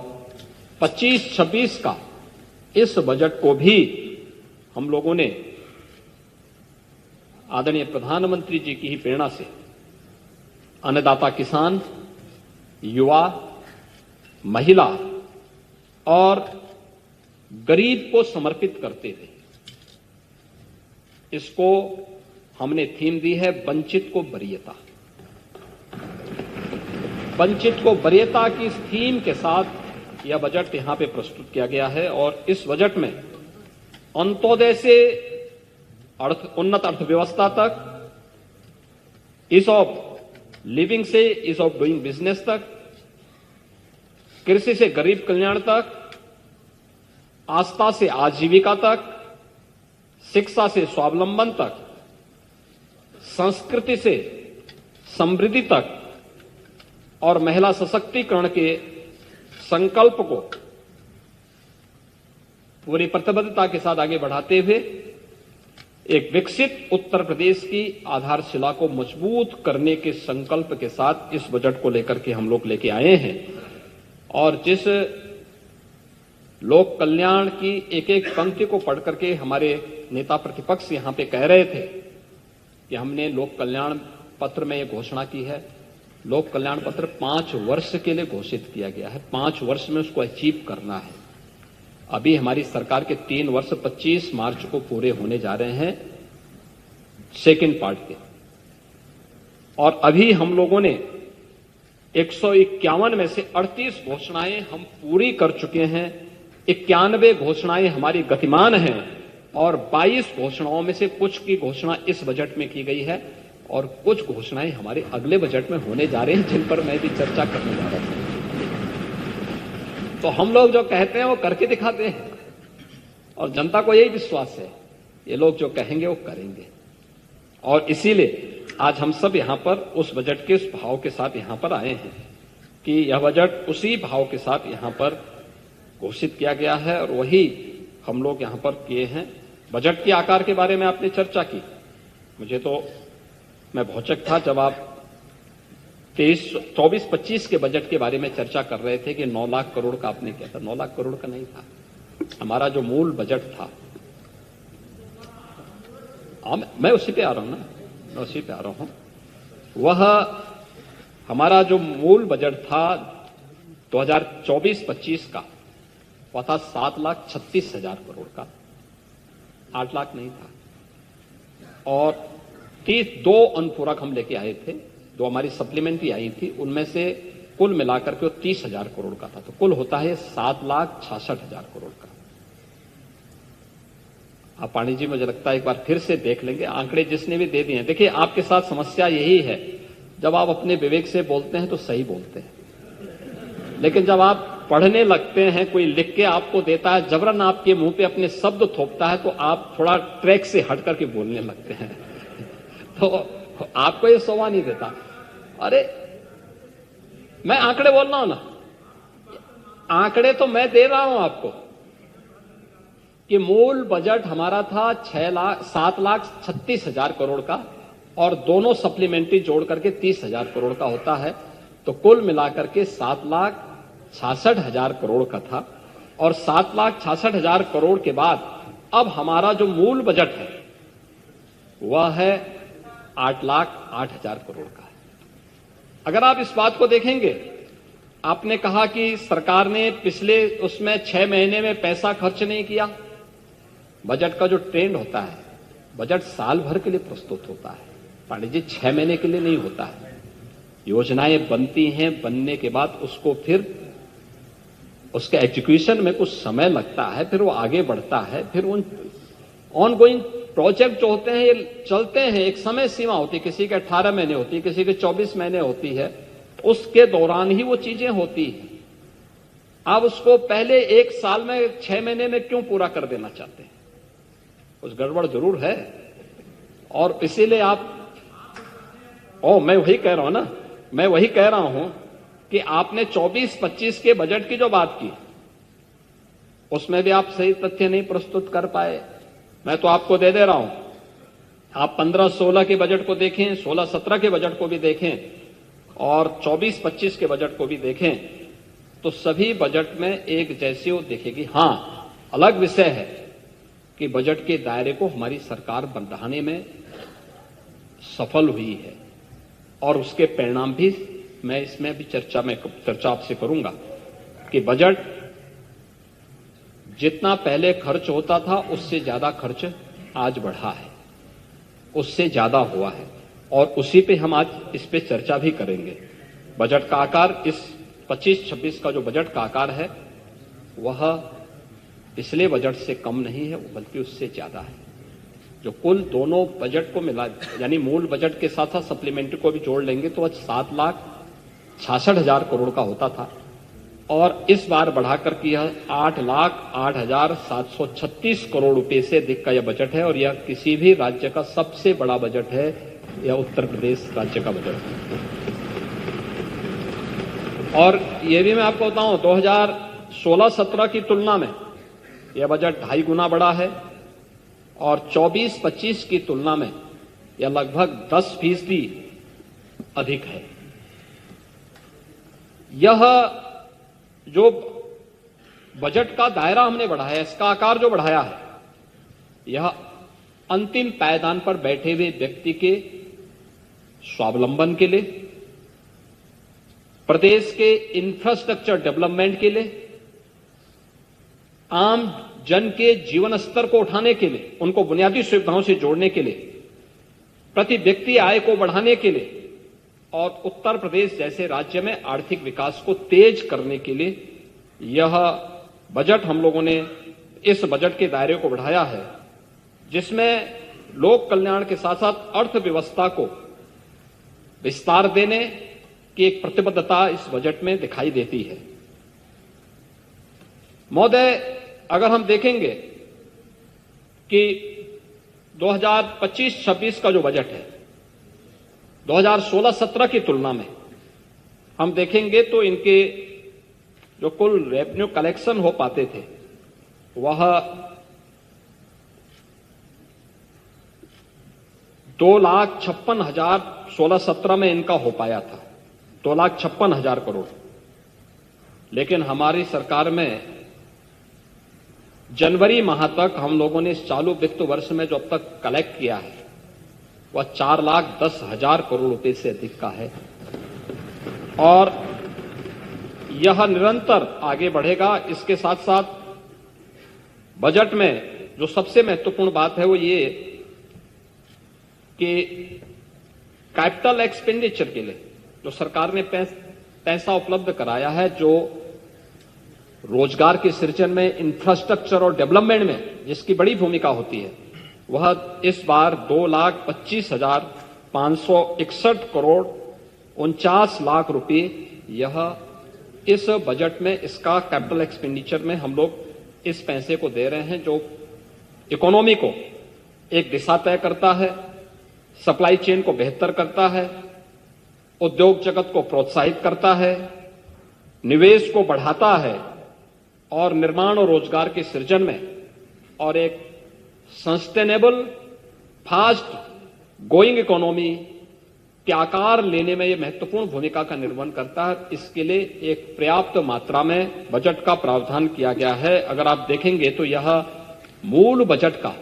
25-26 का इस बजट को भी हम लोगों ने आदरणीय प्रधानमंत्री जी की ही प्रेरणा से अन्नदाता किसान, युवा, महिला और गरीब को समर्पित करते हुए इसको हमने थीम दी है वंचित को वरीयता। वंचित को वरीयता की इस थीम के साथ यह बजट यहां पे प्रस्तुत किया गया है और इस बजट में अंत्योदय से उन्नत अर्थव्यवस्था तक, ईज ऑफ लिविंग से ईज ऑफ डूइंग बिजनेस तक, कृषि से गरीब कल्याण तक, आस्था से आजीविका तक, शिक्षा से स्वावलंबन तक, संस्कृति से समृद्धि तक और महिला सशक्तिकरण के संकल्प को पूरी प्रतिबद्धता के साथ आगे बढ़ाते हुए एक विकसित उत्तर प्रदेश की आधारशिला को मजबूत करने के संकल्प के साथ इस बजट को लेकर के हम लोग लेके आए हैं। और जिस लोक कल्याण की एक एक पंक्ति को पढ़ करके हमारे नेता प्रतिपक्ष यहां पे कह रहे थे कि हमने लोक कल्याण पत्र में ये घोषणा की है। लोक कल्याण पत्र 5 वर्ष के लिए घोषित किया गया है, 5 वर्ष में उसको अचीव करना है। अभी हमारी सरकार के 3 वर्ष 25 मार्च को पूरे होने जा रहे हैं सेकेंड पार्ट के, और अभी हम लोगों ने 151 में से 38 घोषणाएं हम पूरी कर चुके हैं, 91 घोषणाएं हमारी गतिमान हैं और 22 घोषणाओं में से कुछ की घोषणा इस बजट में की गई है और कुछ घोषणाएं हमारे अगले बजट में होने जा रही हैं जिन पर मैं भी चर्चा करने जा रहा हूं। तो हम लोग जो कहते हैं वो करके दिखाते हैं और जनता को यही विश्वास है, ये लोग जो कहेंगे वो करेंगे। और इसीलिए आज हम सब यहां पर उस बजट के उस भाव के साथ यहां पर आए हैं कि यह बजट उसी भाव के साथ यहां पर घोषित किया गया है और वही हम लोग यहां पर किए हैं। बजट के आकार के बारे में आपने चर्चा की, मुझे तो मैं भौचक था जब आप 24-25 के बजट के बारे में चर्चा कर रहे थे कि 9 लाख करोड़ का आपने किया था। 9 लाख करोड़ का नहीं था, हमारा जो मूल बजट था, मैं उसी पे आ रहा हूं ना, मैं उसी पे आ रहा हूं। वह हमारा जो मूल बजट था 2024-25 का, वह था 7,36,000 करोड़ का, 8 लाख नहीं था। और 2 अनुपूरक हम लेके आए थे, जो हमारी सप्लीमेंट्री आई थी, उनमें से कुल मिलाकर के वो 30,000 करोड़ का था, तो कुल होता है 7,66,000 करोड़ का। आप पांडे जी, मुझे लगता है एक बार फिर से देख लेंगे आंकड़े जिसने भी दे दिए हैं। देखिए, आपके साथ समस्या यही है, जब आप अपने विवेक से बोलते हैं तो सही बोलते हैं, लेकिन जब आप पढ़ने लगते हैं, कोई लिख के आपको देता है, जबरन आपके मुंह पे अपने शब्द थोपता है, तो आप थोड़ा ट्रैक से हट करके बोलने लगते हैं। तो आपको ये शोभा नहीं देता। अरे मैं आंकड़े बोल रहा हूं ना, आंकड़े तो मैं दे रहा हूं आपको कि मूल बजट हमारा था 7,36,000 करोड़ का और दोनों सप्लीमेंट्री जोड़ करके 30,000 करोड़ का होता है, तो कुल मिलाकर के 7,66,000 करोड़ का था। और 7,66,000 करोड़ के बाद अब हमारा जो मूल बजट है वह है 8,08,000 करोड़ का है। अगर आप इस बात को देखेंगे, आपने कहा कि सरकार ने पिछले उसमें 6 महीने में पैसा खर्च नहीं किया। बजट का जो ट्रेंड होता है, बजट साल भर के लिए प्रस्तुत होता है पांडे जी, 6 महीने के लिए नहीं होता है। योजनाएं बनती हैं, बनने के बाद उसको फिर उसके एग्जीक्यूशन में कुछ समय लगता है, फिर वो आगे बढ़ता है, फिर उन ऑनगोइंग प्रोजेक्ट जो होते हैं ये चलते हैं, एक समय सीमा होती है, किसी के 18 महीने होती है, किसी के 24 महीने होती है, उसके दौरान ही वो चीजें होती हैं। आप उसको पहले 1 साल में 6 महीने में क्यों पूरा कर देना चाहते हैं? कुछ गड़बड़ जरूर है। और इसीलिए मैं वही कह रहा हूं ना, मैं वही कह रहा हूं कि आपने 24-25 के बजट की जो बात की, उसमें भी आप सही तथ्य नहीं प्रस्तुत कर पाए। मैं तो आपको दे रहा हूं, आप 15-16 के बजट को देखें, 16-17 के बजट को भी देखें और 24-25 के बजट को भी देखें, तो सभी बजट में एक जैसी वो दिखेगी। हां, अलग विषय है कि बजट के दायरे को हमारी सरकार बढ़ाने में सफल हुई है और उसके परिणाम भी मैं इसमें भी चर्चा आपसे करूंगा कि बजट जितना पहले खर्च होता था उससे ज्यादा खर्च आज बढ़ा है, उससे ज्यादा हुआ है और उसी पे हम आज इस पे चर्चा भी करेंगे। बजट का आकार इस 25-26 का जो बजट का आकार है वह पिछले बजट से कम नहीं है, बल्कि उससे ज्यादा है। जो कुल दोनों बजट को मिला यानी मूल बजट के साथ साथ सप्लीमेंट्री को भी जोड़ लेंगे तो आज 7,66,000 करोड़ का होता था और इस बार बढ़ाकर के यह 8,08,736 करोड़ रुपए से अधिक का यह बजट है और यह किसी भी राज्य का सबसे बड़ा बजट है। यह उत्तर प्रदेश राज्य का बजट है और यह भी मैं आपको बताऊं 2016-17 की तुलना में यह बजट 2.5 गुना बड़ा है और 24-25 की तुलना में यह लगभग 10% अधिक है। यह जो बजट का दायरा हमने बढ़ाया, इसका आकार जो बढ़ाया है, यह अंतिम पायदान पर बैठे हुए व्यक्ति के स्वावलंबन के लिए, प्रदेश के इंफ्रास्ट्रक्चर डेवलपमेंट के लिए, आम जन के जीवन स्तर को उठाने के लिए, उनको बुनियादी सुविधाओं से जोड़ने के लिए, प्रति व्यक्ति आय को बढ़ाने के लिए और उत्तर प्रदेश जैसे राज्य में आर्थिक विकास को तेज करने के लिए यह बजट हम लोगों ने इस बजट के दायरे को बढ़ाया है, जिसमें लोक कल्याण के साथ साथ अर्थव्यवस्था को विस्तार देने की एक प्रतिबद्धता इस बजट में दिखाई देती है। महोदय, अगर हम देखेंगे कि 2025-26 का जो बजट है 2016-17 की तुलना में हम देखेंगे तो इनके जो कुल रेवेन्यू कलेक्शन हो पाते थे वह 2,56,000 16-17 में इनका हो पाया था, 2,56,000 करोड़। लेकिन हमारी सरकार में जनवरी माह तक हम लोगों ने इस चालू वित्त वर्ष में जो अब तक कलेक्ट किया है वह 4,10,000 करोड़ रुपए से अधिक का है और यह निरंतर आगे बढ़ेगा। इसके साथ साथ बजट में जो सबसे महत्वपूर्ण बात है वो ये कि कैपिटल एक्सपेंडिचर के लिए जो सरकार ने पैसा उपलब्ध कराया है, जो रोजगार के सृजन में, इंफ्रास्ट्रक्चर और डेवलपमेंट में जिसकी बड़ी भूमिका होती है, वह इस बार 2,25,561 करोड़ 49 लाख रुपए यह इस बजट में इसका कैपिटल एक्सपेंडिचर में हम लोग इस पैसे को दे रहे हैं, जो इकोनॉमी को एक दिशा तय करता है, सप्लाई चेन को बेहतर करता है, उद्योग जगत को प्रोत्साहित करता है, निवेश को बढ़ाता है और निर्माण और रोजगार के सृजन में और एक सस्टेनेबल फास्ट गोइंग इकोनॉमी के आकार लेने में यह महत्वपूर्ण भूमिका का निर्वहन करता है। इसके लिए एक पर्याप्त मात्रा में बजट का प्रावधान किया गया है। अगर आप देखेंगे तो यह मूल बजट का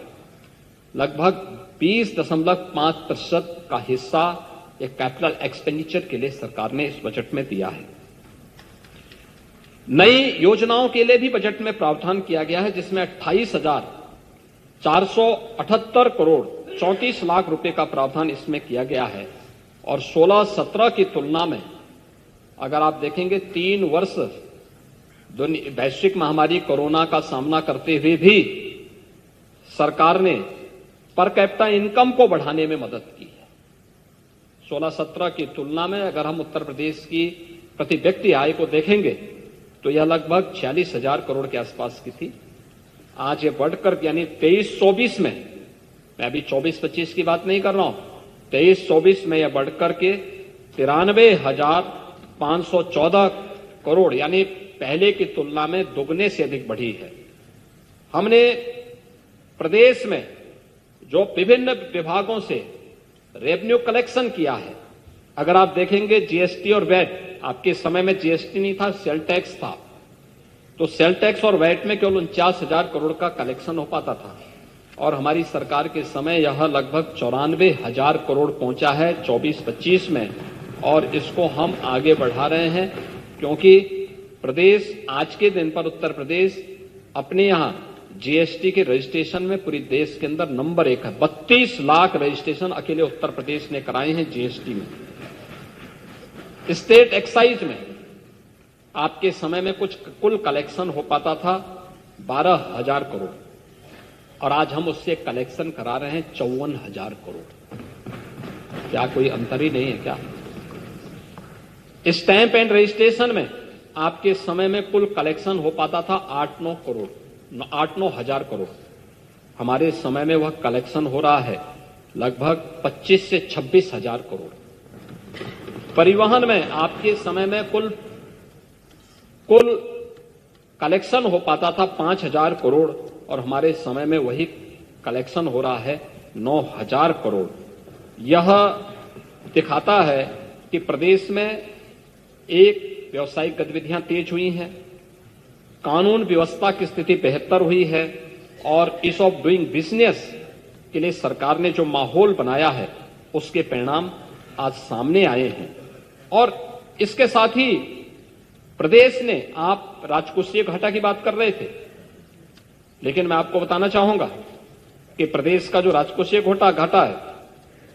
लगभग 20.5% का हिस्सा एक कैपिटल एक्सपेंडिचर के लिए सरकार ने इस बजट में दिया है। नई योजनाओं के लिए भी बजट में प्रावधान किया गया है, जिसमें 28,478 करोड़ 34 लाख रुपए का प्रावधान इसमें किया गया है और 16-17 की तुलना में अगर आप देखेंगे 3 वर्ष वैश्विक महामारी कोरोना का सामना करते हुए भी सरकार ने पर कैपिटा इनकम को बढ़ाने में मदद की है। 16-17 की तुलना में अगर हम उत्तर प्रदेश की प्रति व्यक्ति आय को देखेंगे तो यह लगभग 46,000 करोड़ के आसपास की थी। आज ये बढ़कर यानी 23-24 में, मैं अभी 24-25 की बात नहीं कर रहा हूं, 23-24 में यह बढ़कर के 93,514 करोड़ यानी पहले की तुलना में दोगुने से अधिक बढ़ी है। हमने प्रदेश में जो विभिन्न विभागों से रेवेन्यू कलेक्शन किया है, अगर आप देखेंगे जीएसटी और वैट, आपके समय में जीएसटी नहीं था, सेल टैक्स था, तो सेल टैक्स और वैट में केवल 49,000 करोड़ का कलेक्शन हो पाता था और हमारी सरकार के समय यह लगभग 94,000 करोड़ पहुंचा है 24-25 में, और इसको हम आगे बढ़ा रहे हैं क्योंकि प्रदेश आज के दिन पर उत्तर प्रदेश अपने यहां जीएसटी के रजिस्ट्रेशन में पूरी देश के अंदर नंबर 1 है। 32 लाख रजिस्ट्रेशन अकेले उत्तर प्रदेश ने कराए हैं जीएसटी में। स्टेट एक्साइज में आपके समय में कुल कलेक्शन हो पाता था 12,000 करोड़, और आज हम उससे कलेक्शन करा रहे हैं 54,000 करोड़। क्या कोई अंतर ही नहीं है क्या? स्टैंप एंड रजिस्ट्रेशन में आपके समय में कुल कलेक्शन हो पाता था 8-9 हजार करोड़। हमारे समय में वह कलेक्शन हो रहा है लगभग 25 से 26 हजार करोड़। परिवहन में आपके समय में कुल कलेक्शन हो पाता था 5,000 करोड़, और हमारे समय में वही कलेक्शन हो रहा है 9,000 करोड़। यह दिखाता है कि प्रदेश में एक व्यावसायिक गतिविधियां तेज हुई हैं, कानून व्यवस्था की स्थिति बेहतर हुई है, और ईज ऑफ डूइंग बिजनेस के लिए सरकार ने जो माहौल बनाया है उसके परिणाम आज सामने आए हैं। और इसके साथ ही प्रदेश ने, आप राजकोषीय घाटा की बात कर रहे थे, लेकिन मैं आपको बताना चाहूंगा कि प्रदेश का जो राजकोषीय घाटा है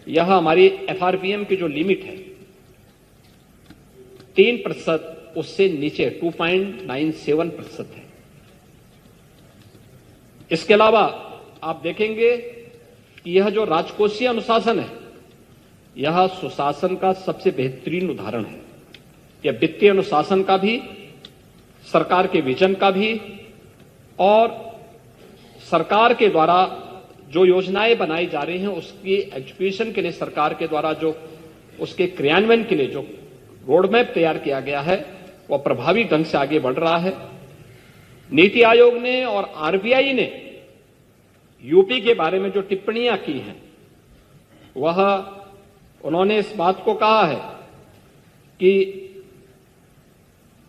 यह हमारी एफआरबीएम की जो लिमिट है 3%, उससे नीचे 2.97% है। इसके अलावा आप देखेंगे कि यह जो राजकोषीय अनुशासन है यह सुशासन का सबसे बेहतरीन उदाहरण है। यह वित्तीय अनुशासन का भी, सरकार के विजन का भी, और सरकार के द्वारा जो योजनाएं बनाई जा रही हैं उसकी एग्जीक्यूशन के लिए सरकार के द्वारा जो उसके क्रियान्वयन के लिए जो रोडमैप तैयार किया गया है वह प्रभावी ढंग से आगे बढ़ रहा है। नीति आयोग ने और आरबीआई ने यूपी के बारे में जो टिप्पणियां की हैं वह उन्होंने इस बात को कहा है कि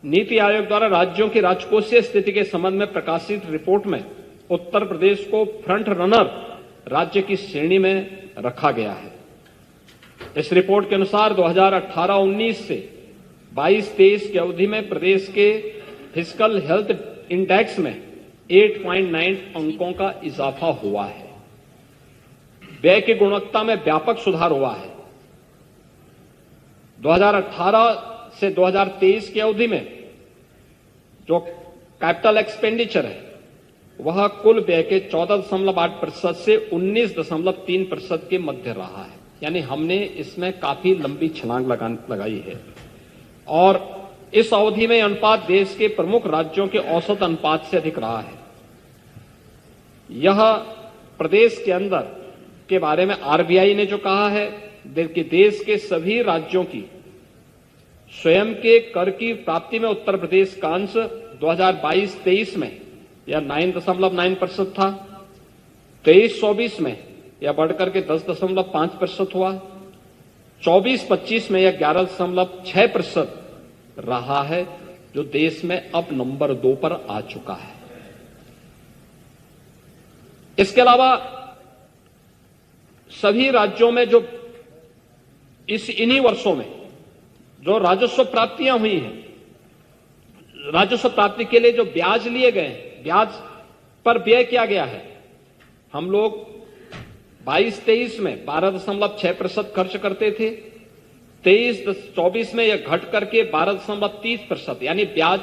नीति आयोग द्वारा राज्यों की राजकोषीय स्थिति के संबंध में प्रकाशित रिपोर्ट में उत्तर प्रदेश को फ्रंट रनर राज्य की श्रेणी में रखा गया है। इस रिपोर्ट के अनुसार 2018-19 से 22-23 की अवधि में प्रदेश के फिस्कल हेल्थ इंडेक्स में 8.9 अंकों का इजाफा हुआ है। व्यय की गुणवत्ता में व्यापक सुधार हुआ है। 2018 से 2023 की अवधि में जो कैपिटल एक्सपेंडिचर है वह कुल व्यय के 14.8% से 19.3% के मध्य रहा है। यानी हमने इसमें काफी लंबी छलांग लगाई है, और इस अवधि में अनुपात देश के प्रमुख राज्यों के औसत अनुपात से अधिक रहा है। यह प्रदेश के अंदर के बारे में आरबीआई ने जो कहा है कि देश के सभी राज्यों की स्वयं के कर की प्राप्ति में उत्तर प्रदेश का अंश 2022-23 में यह 9.9% था। 23-24 में यह बढ़कर के 10.5% हुआ। 24-25 में यह 11.6% रहा है, जो देश में अब नंबर 2 पर आ चुका है। इसके अलावा सभी राज्यों में जो इन्हीं वर्षों में जो राजस्व प्राप्तियां हुई हैं, राजस्व प्राप्ति के लिए जो ब्याज लिए गए हैं, ब्याज पर व्यय किया गया है, हम लोग 22-23 में 12.6% खर्च करते थे। 23-24 में यह घट करके 12.30%, यानी ब्याज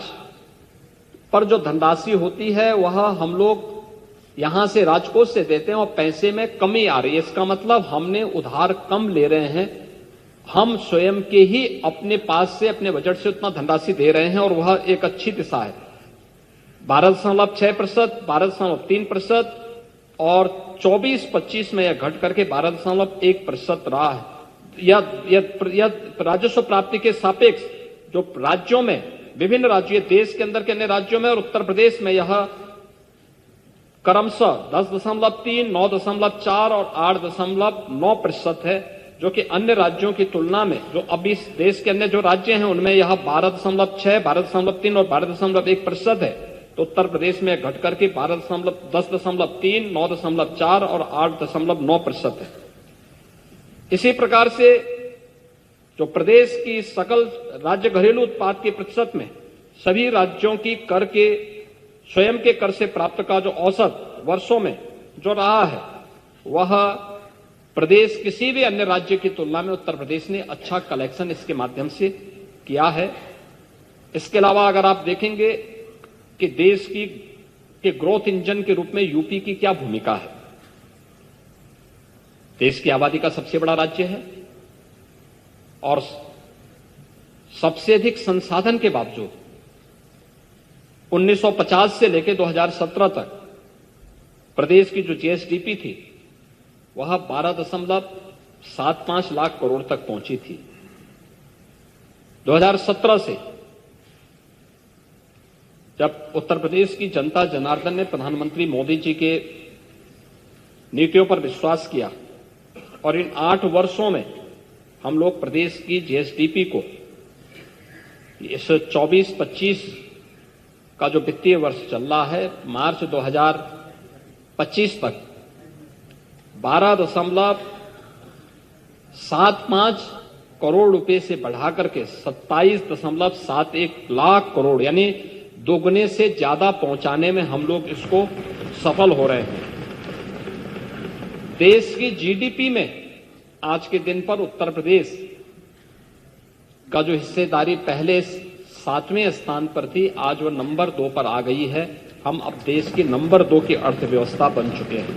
पर जो धनराशि होती है वह हम लोग यहां से राजकोष से देते हैं और पैसे में कमी आ रही है। इसका मतलब हमने उधार कम ले रहे हैं, हम स्वयं के ही अपने पास से, अपने बजट से उतना धनराशि दे रहे हैं, और वह एक अच्छी दिशा है। 12.6%, 12.3%, और 24-25 में यह घट करके 12.1% रहा है। यह राजस्व प्राप्ति के सापेक्ष जो राज्यों में, विभिन्न राज्यों, देश के अंदर के अन्य राज्यों में और उत्तर प्रदेश में यह क्रमशः 10.3, 9.4 और 8.9% है, जो कि अन्य राज्यों की तुलना में, जो अब इस देश के अन्य जो राज्य हैं उनमें यह 12.6, 12.3 और 12.1% है। तो उत्तर प्रदेश में घट करके 10.3, 9.4 और 8.9% है। इसी प्रकार से जो प्रदेश की सकल राज्य घरेलू उत्पाद के प्रतिशत में सभी राज्यों की कर के स्वयं के कर से प्राप्त का जो औसत वर्षों में जो रहा है, वह प्रदेश किसी भी अन्य राज्य की तुलना में उत्तर प्रदेश ने अच्छा कलेक्शन इसके माध्यम से किया है। इसके अलावा अगर आप देखेंगे कि देश के ग्रोथ इंजन के रूप में यूपी की क्या भूमिका है। देश की आबादी का सबसे बड़ा राज्य है और सबसे अधिक संसाधन के बावजूद 1950 से लेकर 2017 तक प्रदेश की जो जीएसडीपी थी वह 12.75 लाख करोड़ तक पहुंची थी। 2017 से जब उत्तर प्रदेश की जनता जनार्दन ने प्रधानमंत्री मोदी जी के नीतियों पर विश्वास किया और इन 8 वर्षों में हम लोग प्रदेश की जीएसडीपी को इस 24-25 का जो वित्तीय वर्ष चल रहा है, मार्च 2025 तक 12.75 करोड़ रुपए से बढ़ाकर के 27.71 लाख करोड़ यानी दोगुने से ज्यादा पहुंचाने में हम लोग इसको सफल हो रहे हैं। देश की जीडीपी में आज के दिन पर उत्तर प्रदेश का जो हिस्सेदारी पहले 7वें स्थान पर थी, आज वो नंबर 2 पर आ गई है। हम अब देश की नंबर 2 की अर्थव्यवस्था बन चुके हैं।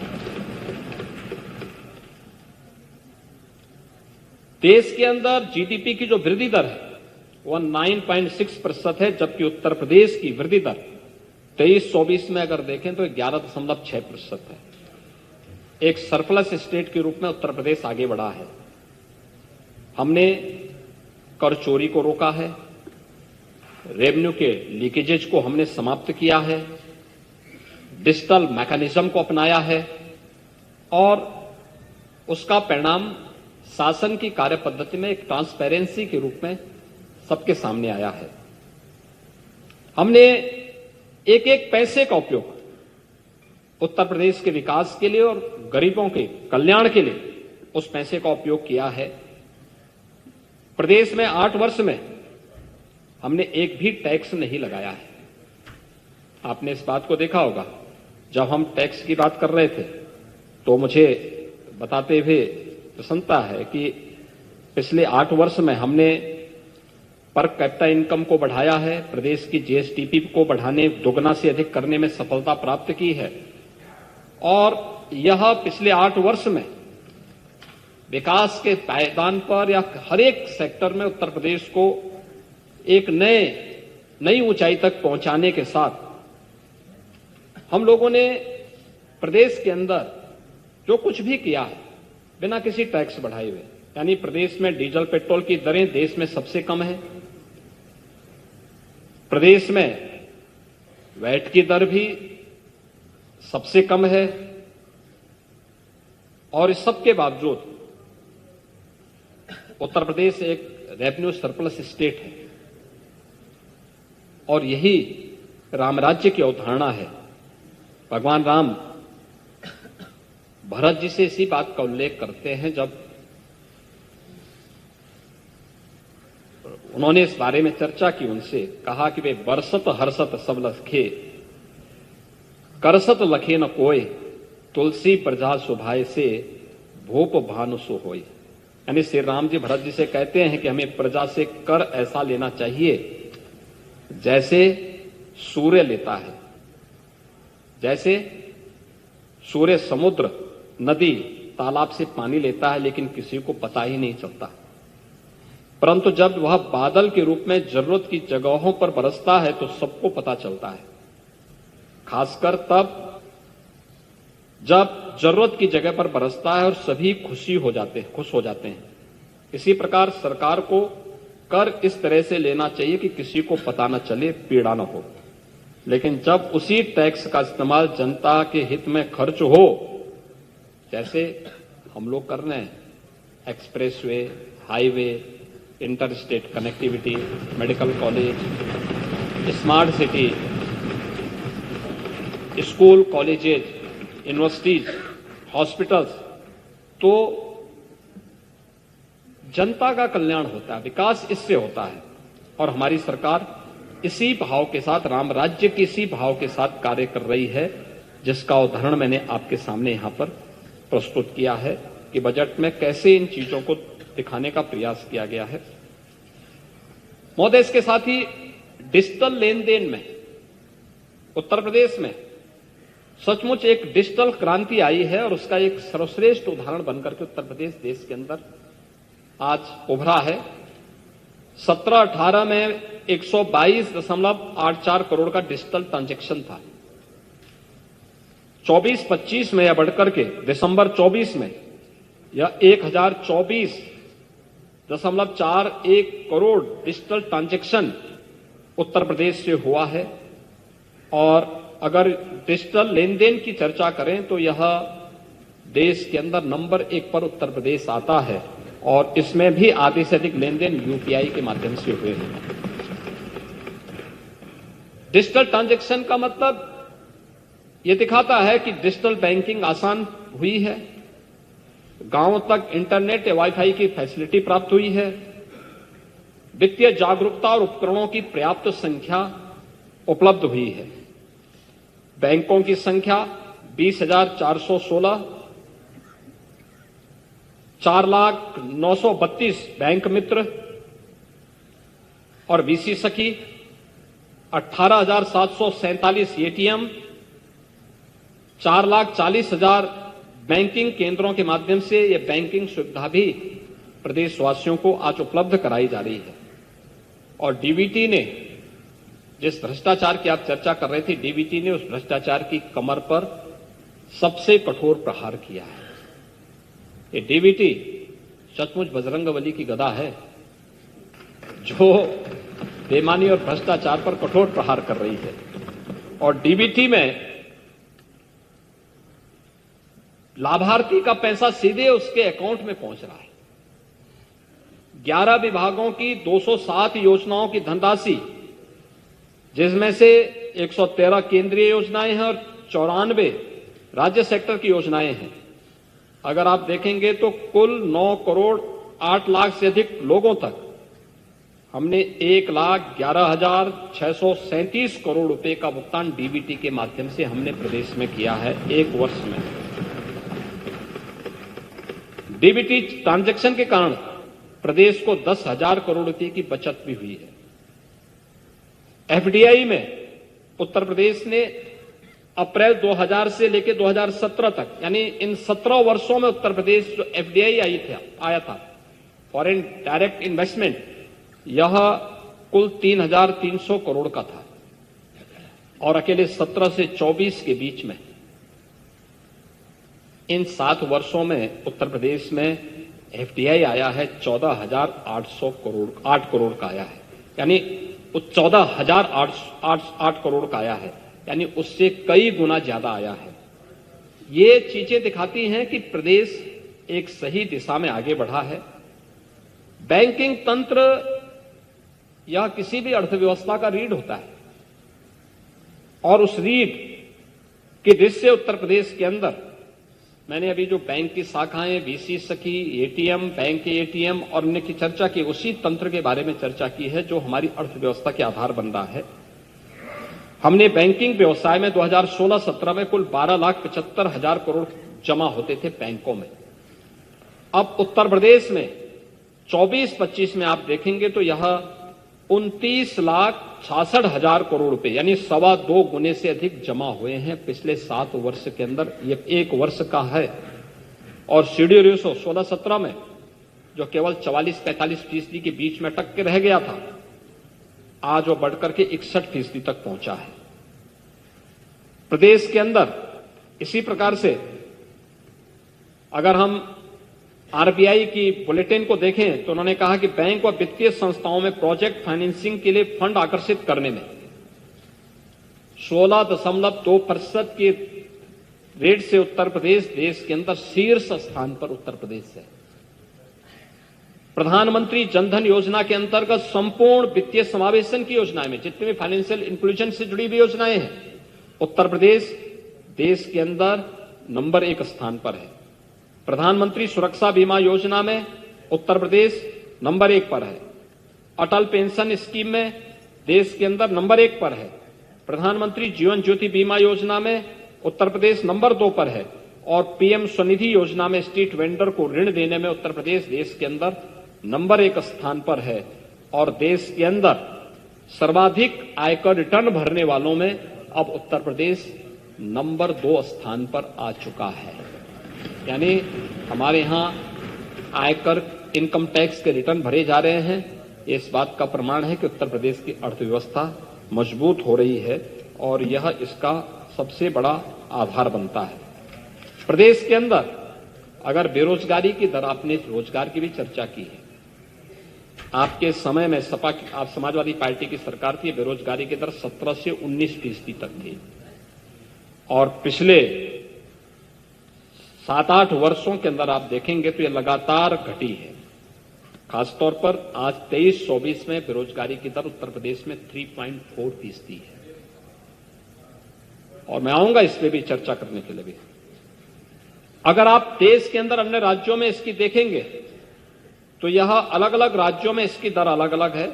देश के अंदर जीडीपी की जो वृद्धि दर है वह 9.6% है, जबकि उत्तर प्रदेश की वृद्धि दर 23-24 में अगर देखें तो 11.6% है। एक सरप्लस स्टेट के रूप में उत्तर प्रदेश आगे बढ़ा है। हमने कर चोरी को रोका है, रेवेन्यू के लीकेजेज को हमने समाप्त किया है, डिजिटल मैकेनिज्म को अपनाया है और उसका परिणाम शासन की कार्य पद्धति में एक ट्रांसपेरेंसी के रूप में सबके सामने आया है। हमने एक एक पैसे का उपयोग उत्तर प्रदेश के विकास के लिए और गरीबों के कल्याण के लिए उस पैसे का उपयोग किया है। प्रदेश में 8 वर्ष में हमने एक भी टैक्स नहीं लगाया है। आपने इस बात को देखा होगा, जब हम टैक्स की बात कर रहे थे तो मुझे बताते हुए प्रसन्नता है कि पिछले 8 वर्ष में हमने पर कैपिटा इनकम को बढ़ाया है, प्रदेश की जीएसडीपी को बढ़ाने, दोगुना से अधिक करने में सफलता प्राप्त की है और यह पिछले 8 वर्ष में विकास के पायदान पर या हर एक सेक्टर में उत्तर प्रदेश को एक नई ऊंचाई तक पहुंचाने के साथ हम लोगों ने प्रदेश के अंदर जो कुछ भी किया है बिना किसी टैक्स बढ़ाए हुए, यानी प्रदेश में डीजल पेट्रोल की दरें देश में सबसे कम है, प्रदेश में वैट की दर भी सबसे कम है और इस सब के बावजूद उत्तर प्रदेश एक रेवेन्यू सरप्लस स्टेट है और यही राम राज्य की अवधारणा है। भगवान राम भरत जी से इसी बात का उल्लेख करते हैं जब उन्होंने इस बारे में चर्चा की, उनसे कहा कि वे बरसत हर्षत सब लखे, करसत लखे न कोय, तुलसी प्रजा सुभाए से भूप भानु सो होय। यानी श्री राम जी भरत जी से कहते हैं कि हमें प्रजा से कर ऐसा लेना चाहिए जैसे सूर्य लेता है, जैसे सूर्य समुद्र, नदी, तालाब से पानी लेता है लेकिन किसी को पता ही नहीं चलता, परंतु जब वह बादल के रूप में जरूरत की जगहों पर बरसता है तो सबको पता चलता है, खासकर तब जब जरूरत की जगह पर बरसता है और सभी खुश हो जाते हैं। इसी प्रकार सरकार को कर इस तरह से लेना चाहिए कि किसी को पता न चले, पीड़ा न हो, लेकिन जब उसी टैक्स का इस्तेमाल जनता के हित में खर्च हो, जैसे हम लोग कर रहे हैं, expressway, highway, inter state connectivity, medical college, smart city, school, colleges, universities, hospitals, तो जनता का कल्याण होता है, विकास इससे होता है। और हमारी सरकार इसी भाव के साथ, राम राज्य के इसी भाव के साथ कार्य कर रही है, जिसका उदाहरण मैंने आपके सामने यहां पर प्रस्तुत किया है कि बजट में कैसे इन चीजों को दिखाने का प्रयास किया गया है। महोदय, इसके साथ ही डिजिटल लेन देन में उत्तर प्रदेश में सचमुच एक डिजिटल क्रांति आई है और उसका एक सर्वश्रेष्ठ उदाहरण बनकर के उत्तर प्रदेश देश के अंदर आज उभरा है। 17-18 में 122.84 करोड़ का डिजिटल ट्रांजैक्शन था। 24-25 में यह बढ़कर के दिसंबर 24 में यह 1024.41 करोड़ डिजिटल ट्रांजैक्शन उत्तर प्रदेश से हुआ है। और अगर डिजिटल लेन देन की चर्चा करें तो यह देश के अंदर नंबर 1 पर उत्तर प्रदेश आता है और इसमें भी आधे से अधिक लेन देन यूपीआई के माध्यम से हुए हैं। डिजिटल ट्रांजैक्शन का मतलब यह दिखाता है कि डिजिटल बैंकिंग आसान हुई है, गांवों तक इंटरनेट या वाईफाई की फैसिलिटी प्राप्त हुई है, वित्तीय जागरूकता और उपकरणों की पर्याप्त संख्या उपलब्ध हुई है। बैंकों की संख्या 20,416, 4,09,32 बैंक मित्र और वीसी सखी, 18,747 एटीएम, 4,40,000 बैंकिंग केंद्रों के माध्यम से यह बैंकिंग सुविधा भी प्रदेशवासियों को आज उपलब्ध कराई जा रही है। और डीबीटी ने, जिस भ्रष्टाचार की आप चर्चा कर रहे थे, डीबीटी ने उस भ्रष्टाचार की कमर पर सबसे कठोर प्रहार किया है। ये डीबीटी सचमुच बजरंगबली की गदा है जो बेईमानी और भ्रष्टाचार पर कठोर प्रहार कर रही है। और डीबीटी में लाभार्थी का पैसा सीधे उसके अकाउंट में पहुंच रहा है। 11 विभागों की 207 योजनाओं की धनराशि, जिसमें से 113 केंद्रीय योजनाएं हैं और 94 राज्य सेक्टर की योजनाएं हैं। अगर आप देखेंगे तो कुल 9 करोड़ 8 लाख से अधिक लोगों तक हमने 1,11,637 करोड़ रुपए का भुगतान डीबीटी के माध्यम से हमने प्रदेश में किया है एक वर्ष में। डीबीटी ट्रांजैक्शन के कारण प्रदेश को 10,000 करोड़ रुपए की बचत भी हुई है। एफडीआई में उत्तर प्रदेश ने अप्रैल 2000 से लेकर 2017 तक, यानी इन 17 वर्षों में उत्तर प्रदेश जो एफडीआई आया था, फॉरेन डायरेक्ट इन्वेस्टमेंट, यह कुल 3,300 करोड़ का था। और अकेले 17 से 24 के बीच में इन 7 वर्षों में उत्तर प्रदेश में एफडीआई आया है 14,800 करोड़, 8 करोड़ का आया है, यानी 14,008 करोड़ का आया है, यानी उससे कई गुना ज्यादा आया है। ये चीजें दिखाती हैं कि प्रदेश एक सही दिशा में आगे बढ़ा है। बैंकिंग तंत्र या किसी भी अर्थव्यवस्था का रीढ़ होता है और उस रीढ़ की दृष्टि से उत्तर प्रदेश के अंदर मैंने अभी जो बैंक की शाखाएं, वीसी सखी, एटीएम, बैंक के एटीएम और अन्य की चर्चा की, उसी तंत्र के बारे में चर्चा की है जो हमारी अर्थव्यवस्था के आधार बन रहा है। हमने बैंकिंग व्यवसाय में 2016-17 में कुल 12,75,000 करोड़ जमा होते थे बैंकों में। अब उत्तर प्रदेश में 24-25 में आप देखेंगे तो यह 29,66,000 करोड़ रुपए, यानी 2.25 गुने से अधिक जमा हुए हैं पिछले 7 वर्ष के अंदर। ये एक वर्ष का है। और सीडी रेशो 16-17 में जो केवल 44-45% के बीच में अटक के रह गया था, आज वो बढ़कर के 61% तक पहुंचा है। प्रदेश के अंदर इसी प्रकार से अगर हम आरबीआई की बुलेटिन को देखें तो उन्होंने कहा कि बैंक व वित्तीय संस्थाओं में प्रोजेक्ट फाइनेंसिंग के लिए फंड आकर्षित करने में 16.2% के रेट से उत्तर प्रदेश देश के अंदर शीर्ष स्थान पर उत्तर प्रदेश है। प्रधानमंत्री जनधन योजना के अंतर्गत संपूर्ण वित्तीय समावेशन की योजनाएं में, जितने भी फाइनेंशियल इंक्लूजन से जुड़ी हुई योजनाएं हैं, उत्तर प्रदेश देश के अंदर नंबर 1 स्थान पर है। प्रधानमंत्री सुरक्षा बीमा योजना में उत्तर प्रदेश नंबर 1 पर है। अटल पेंशन स्कीम में देश के अंदर नंबर 1 पर है। प्रधानमंत्री जीवन ज्योति बीमा योजना में उत्तर प्रदेश नंबर 2 पर है। और पीएम स्वनिधि योजना में स्ट्रीट वेंडर को ऋण देने में उत्तर प्रदेश देश के अंदर नंबर 1 स्थान पर है। और देश के अंदर सर्वाधिक आयकर रिटर्न भरने वालों में अब उत्तर प्रदेश नंबर 2 स्थान पर आ चुका है। यानी हमारे यहां आयकर इनकम टैक्स के रिटर्न भरे जा रहे हैं। ये इस बात का प्रमाण है कि उत्तर प्रदेश की अर्थव्यवस्था मजबूत हो रही है और यह इसका सबसे बड़ा आधार बनता है। प्रदेश के अंदर अगर बेरोजगारी की दर, आपने रोजगार की भी चर्चा की है, आपके समय में आप समाजवादी पार्टी की सरकार थी, बेरोजगारी की दर 17 से 19% तक थी और पिछले 7-8 वर्षों के अंदर आप देखेंगे तो यह लगातार घटी है। खासतौर पर आज 23-24 में बेरोजगारी की दर उत्तर प्रदेश में 3.4% है और मैं आऊंगा इस पे भी चर्चा करने के लिए भी। अगर आप देश के अंदर अन्य राज्यों में इसकी देखेंगे तो यह अलग अलग राज्यों में इसकी दर अलग अलग है।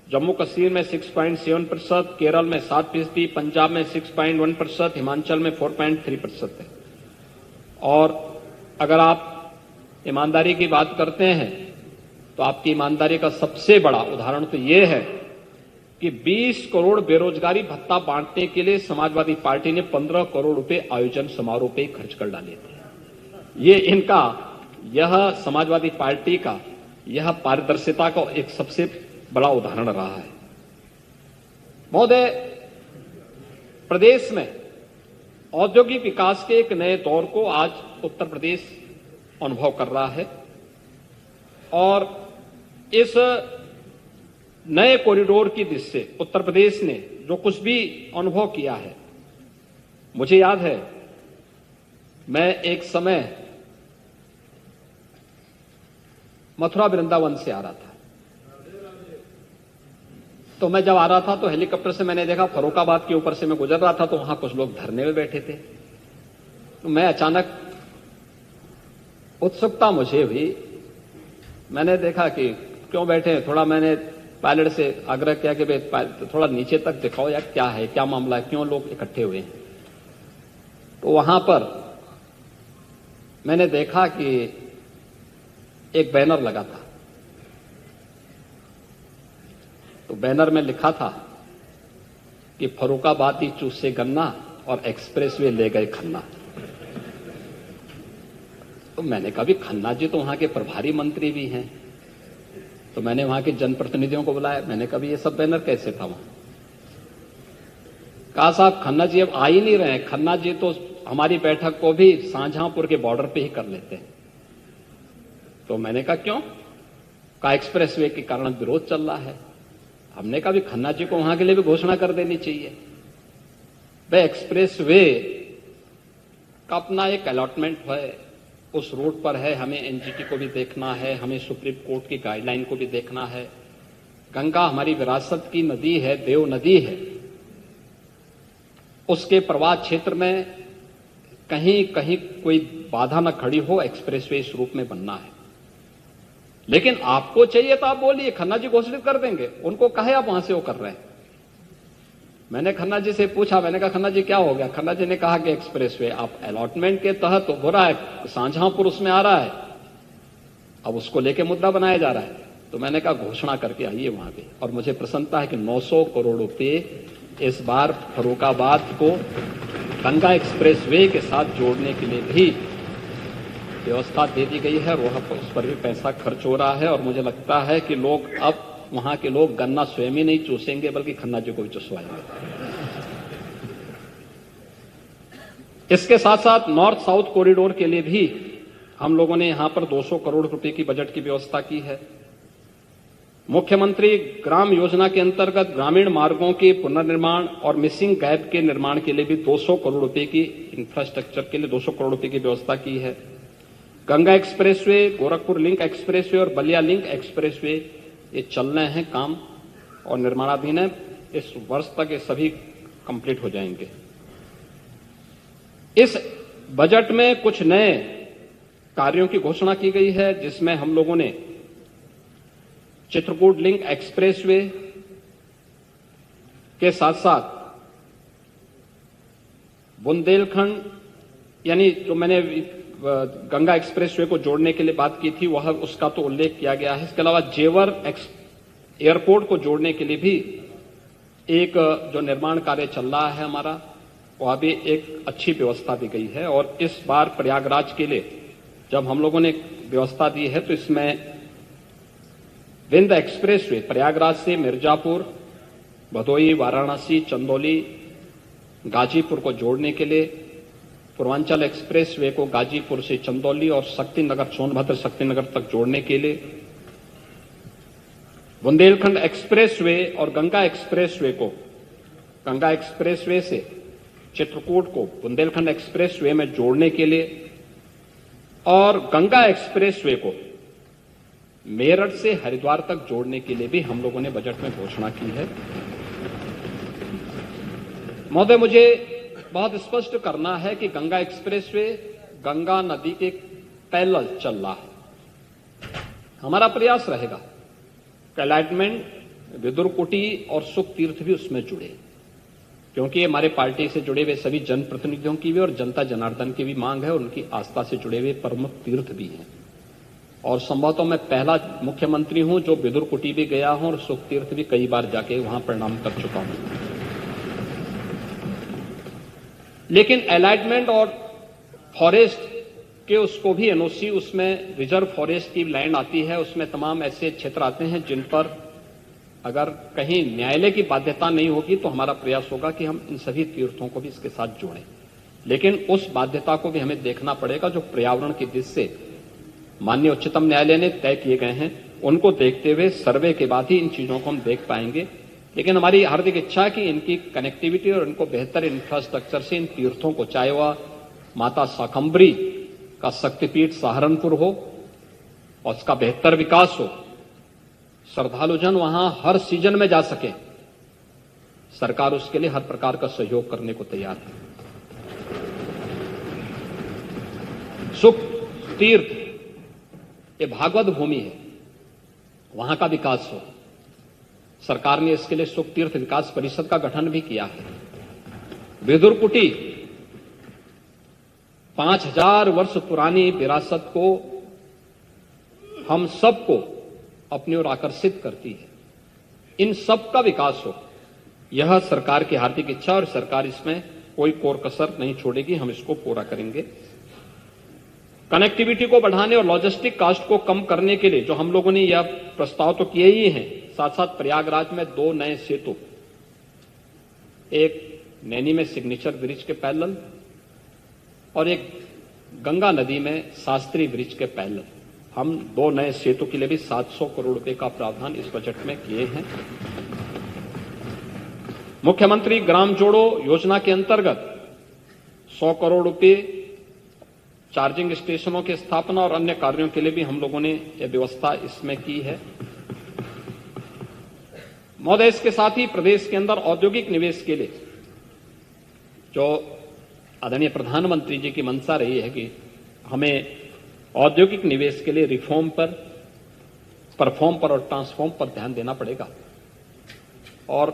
जम्मू कश्मीर में 6.7%, केरल में 7%, पंजाब में 6.1%, हिमाचल में 4.3% है। और अगर आप ईमानदारी की बात करते हैं तो आपकी ईमानदारी का सबसे बड़ा उदाहरण तो यह है कि 20 करोड़ बेरोजगारी भत्ता बांटने के लिए समाजवादी पार्टी ने 15 करोड़ रुपए आयोजन समारोह पे खर्च कर डाले थे। यह समाजवादी पार्टी का यह पारदर्शिता का एक सबसे बड़ा उदाहरण रहा है। महोदय, प्रदेश में औद्योगिक विकास के एक नए दौर को आज उत्तर प्रदेश अनुभव कर रहा है और इस नए कॉरिडोर की दृष्टि से उत्तर प्रदेश ने जो कुछ भी अनुभव किया है, मुझे याद है मैं एक समय मथुरा वृंदावन से आ रहा था, तो मैं जब आ रहा था तो हेलीकॉप्टर से मैंने देखा फर्रुखाबाद के ऊपर से मैं गुजर रहा था तो वहां कुछ लोग धरने में बैठे थे। तो मैं अचानक उत्सुकता मुझे हुई, मैंने देखा कि क्यों बैठे। थोड़ा मैंने पायलट से आग्रह किया कि भाई थोड़ा नीचे तक दिखाओ यार, क्या है, क्या मामला है, क्यों लोग इकट्ठे हुए हैं। तो वहां पर मैंने देखा कि एक बैनर लगा था, तो बैनर में लिखा था कि फर्रुखाबादी चूसे गन्ना और एक्सप्रेसवे ले गए खन्ना। तो मैंने कहा भी खन्ना जी तो वहां के प्रभारी मंत्री भी हैं, तो मैंने वहां के जनप्रतिनिधियों को बुलाया। मैंने कहा ये सब बैनर कैसे था वहां। कहा साहब खन्ना जी अब आ ही नहीं रहे हैं, खन्ना जी तो हमारी बैठक को भी शाहजहांपुर के बॉर्डर पे ही कर लेते हैं। तो मैंने कहा क्यों। कहा एक्सप्रेसवे के कारण विरोध चल रहा है। हमने कहा भी खन्ना जी को वहां के लिए भी घोषणा कर देनी चाहिए। वह एक्सप्रेसवे का अपना एक अलॉटमेंट है, उस रूट पर है, हमें एनजीटी को भी देखना है, हमें सुप्रीम कोर्ट की गाइडलाइन को भी देखना है। गंगा हमारी विरासत की नदी है, देव नदी है, उसके प्रवाह क्षेत्र में कहीं कहीं कोई बाधा न खड़ी हो, एक्सप्रेसवे इस रूप में बनना है। लेकिन आपको चाहिए तो आप बोलिए, खन्ना जी घोषित कर देंगे, उनको कहे आप वहां से वो कर रहे हैं। मैंने खन्ना जी से पूछा, मैंने कहा खन्ना जी क्या हो गया। खन्ना जी ने कहा कि एक्सप्रेसवे आप अलॉटमेंट के तहत हो रहा है, शाहजहांपुर उसमें आ रहा है, अब उसको लेके मुद्दा बनाया जा रहा है। तो मैंने कहा घोषणा करके आइए वहां पे। और मुझे प्रसन्नता है कि 900 करोड़ रुपए इस बार फर्रुखाबाद को गंगा एक्सप्रेसवे के साथ जोड़ने के लिए भी व्यवस्था दे दी गई है। उस पर भी पैसा खर्च हो रहा है और मुझे लगता है कि लोग अब वहां के लोग गन्ना स्वयं ही नहीं चूसेंगे बल्कि खन्ना जी को भी चुसवाएंगे। इसके साथ साथ नॉर्थ साउथ कॉरिडोर के लिए भी हम लोगों ने यहां पर 200 करोड़ रुपए की बजट की व्यवस्था की है। मुख्यमंत्री ग्राम योजना के अंतर्गत ग्रामीण मार्गों के पुनर्निर्माण और मिसिंग गैप के निर्माण के लिए भी 200 करोड़ रुपए की इंफ्रास्ट्रक्चर के लिए 200 करोड़ रुपए की व्यवस्था की है। Ganga expressway, Gorakhpur link expressway और बलिया लिंक एक्सप्रेसवे ये चल रहे हैं काम और निर्माणाधीन है। इस वर्ष तक ये सभी कंप्लीट हो जाएंगे। इस बजट में कुछ नए कार्यों की घोषणा की गई है, जिसमें हम लोगों ने चित्रकूट लिंक एक्सप्रेसवे के साथ साथ बुंदेलखंड, यानी जो मैंने गंगा एक्सप्रेसवे को जोड़ने के लिए बात की थी, वह उसका तो उल्लेख किया गया है। इसके अलावा जेवर एयरपोर्ट को जोड़ने के लिए भी एक जो निर्माण कार्य चल रहा है हमारा, वह भी एक अच्छी व्यवस्था दी गई है। और इस बार प्रयागराज के लिए जब हम लोगों ने व्यवस्था दी है, तो इसमें विंध्य एक्सप्रेसवे प्रयागराज से मिर्जापुर, भदोही, वाराणसी, चंदौली, गाजीपुर को जोड़ने के लिए, पूर्वांचल एक्सप्रेसवे को गाजीपुर से चंदौली और शक्तिनगर, सोनभद्र शक्तिनगर तक जोड़ने के लिए, बुंदेलखंड एक्सप्रेसवे और गंगा एक्सप्रेसवे को, गंगा एक्सप्रेसवे से चित्रकूट को बुंदेलखंड एक्सप्रेसवे में जोड़ने के लिए, और गंगा एक्सप्रेसवे को मेरठ से हरिद्वार तक जोड़ने के लिए भी हम लोगों ने बजट में घोषणा की है। महोदय, मुझे बहुत स्पष्ट करना है कि गंगा एक्सप्रेसवे गंगा नदी के पैरेलल चल रहा है। हमारा प्रयास रहेगा कि अलाइनमेंट, विदुरकुटी और सुख तीर्थ भी उसमें जुड़े, क्योंकि हमारे पार्टी से जुड़े हुए सभी जनप्रतिनिधियों की भी और जनता जनार्दन की भी मांग है, उनकी आस्था से जुड़े हुए प्रमुख तीर्थ भी हैं। और संभवतः मैं पहला मुख्यमंत्री हूं जो विदुरकुटी भी गया हूं और सुख तीर्थ भी कई बार जाके वहां प्रणाम कर चुका हूं। लेकिन अलाइनमेंट और फॉरेस्ट के उसको भी एनओसी, उसमें रिजर्व फॉरेस्ट की लैंड आती है, उसमें तमाम ऐसे क्षेत्र आते हैं जिन पर अगर कहीं न्यायालय की बाध्यता नहीं होगी तो हमारा प्रयास होगा कि हम इन सभी तीर्थों को भी इसके साथ जोड़ें। लेकिन उस बाध्यता को भी हमें देखना पड़ेगा जो पर्यावरण की दृष्टि से माननीय उच्चतम न्यायालय ने तय किए गए हैं, उनको देखते हुए सर्वे के बाद ही इन चीजों को हम देख पाएंगे। लेकिन हमारी हार्दिक इच्छा है कि इनकी कनेक्टिविटी और इनको बेहतर इंफ्रास्ट्रक्चर से इन तीर्थों को, चाहे वह माता शाकंभरी का शक्तिपीठ सहारनपुर हो और उसका बेहतर विकास हो, श्रद्धालुजन वहां हर सीजन में जा सके, सरकार उसके लिए हर प्रकार का सहयोग करने को तैयार है। सुख तीर्थ ये भागवत भूमि है, वहां का विकास हो, सरकार ने इसके लिए सुख तीर्थ विकास परिषद का गठन भी किया है। विदुरकुटी 5000 वर्ष पुरानी विरासत को हम सबको अपनी ओर आकर्षित करती है। इन सब का विकास हो, यह सरकार की हार्दिक इच्छा, और सरकार इसमें कोई कोर कसर नहीं छोड़ेगी, हम इसको पूरा करेंगे। कनेक्टिविटी को बढ़ाने और लॉजिस्टिक कॉस्ट को कम करने के लिए जो हम लोगों ने यह प्रस्ताव तो किए ही हैं, साथ साथ प्रयागराज में 2 नए सेतु, एक नैनी में सिग्नेचर ब्रिज के पैरेलल और एक गंगा नदी में शास्त्री ब्रिज के पैरेलल, हम 2 नए सेतु के लिए भी 700 करोड़ रुपए का प्रावधान इस बजट में किए हैं। मुख्यमंत्री ग्राम जोड़ो योजना के अंतर्गत 100 करोड़ रुपए चार्जिंग स्टेशनों की स्थापना और अन्य कार्यों के लिए भी हम लोगों ने यह व्यवस्था इसमें की है। महोदय, इसके साथ ही प्रदेश के अंदर औद्योगिक निवेश के लिए जो आदरणीय प्रधानमंत्री जी की मंशा रही है कि हमें औद्योगिक निवेश के लिए रिफॉर्म पर, परफॉर्म पर और ट्रांसफॉर्म पर ध्यान देना पड़ेगा, और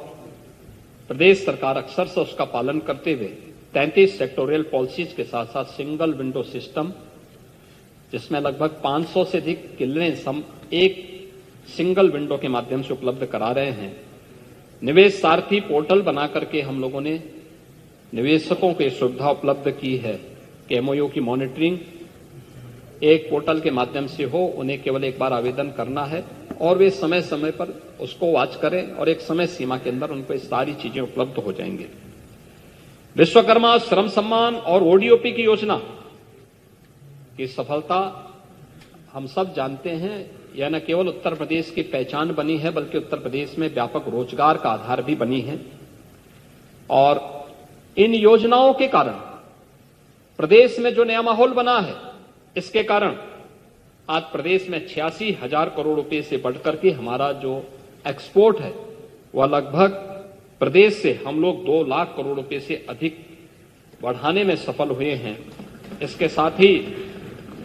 प्रदेश सरकार अक्सर से उसका पालन करते हुए 33 सेक्टोरियल पॉलिसीज के साथ साथ सिंगल विंडो सिस्टम, जिसमें लगभग 500 से अधिक क्लियरेंस हम एक सिंगल विंडो के माध्यम से उपलब्ध करा रहे हैं। निवेश सारथी पोर्टल बना करके हम लोगों ने निवेशकों को सुविधा उपलब्ध की है कि एमओयू की मॉनिटरिंग एक पोर्टल के माध्यम से हो, उन्हें केवल एक बार आवेदन करना है और वे समय समय पर उसको वॉच करें और एक समय सीमा के अंदर उनको ये सारी चीजें उपलब्ध हो जाएंगे। विश्वकर्मा श्रम सम्मान और ओडीओपी की योजना की सफलता हम सब जानते हैं, यह न केवल उत्तर प्रदेश की पहचान बनी है बल्कि उत्तर प्रदेश में व्यापक रोजगार का आधार भी बनी है। और इन योजनाओं के कारण प्रदेश में जो नया माहौल बना है, इसके कारण आज प्रदेश में 86,000 करोड़ रुपए से बढ़कर के हमारा जो एक्सपोर्ट है वह लगभग प्रदेश से हम लोग 2 लाख करोड़ रुपए से अधिक बढ़ाने में सफल हुए हैं। इसके साथ ही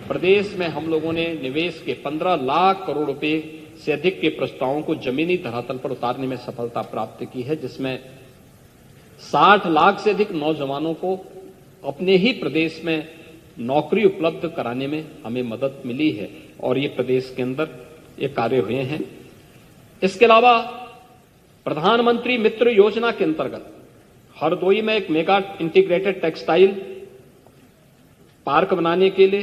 प्रदेश में हम लोगों ने निवेश के 15 लाख करोड़ रुपए से अधिक के प्रस्तावों को जमीनी धरातल पर उतारने में सफलता प्राप्त की है, जिसमें 60 लाख से अधिक नौजवानों को अपने ही प्रदेश में नौकरी उपलब्ध कराने में हमें मदद मिली है और ये प्रदेश के अंदर ये कार्य हुए हैं। इसके अलावा प्रधानमंत्री मित्र योजना के अंतर्गत हरदोई में एक मेगा इंटीग्रेटेड टेक्सटाइल पार्क बनाने के लिए,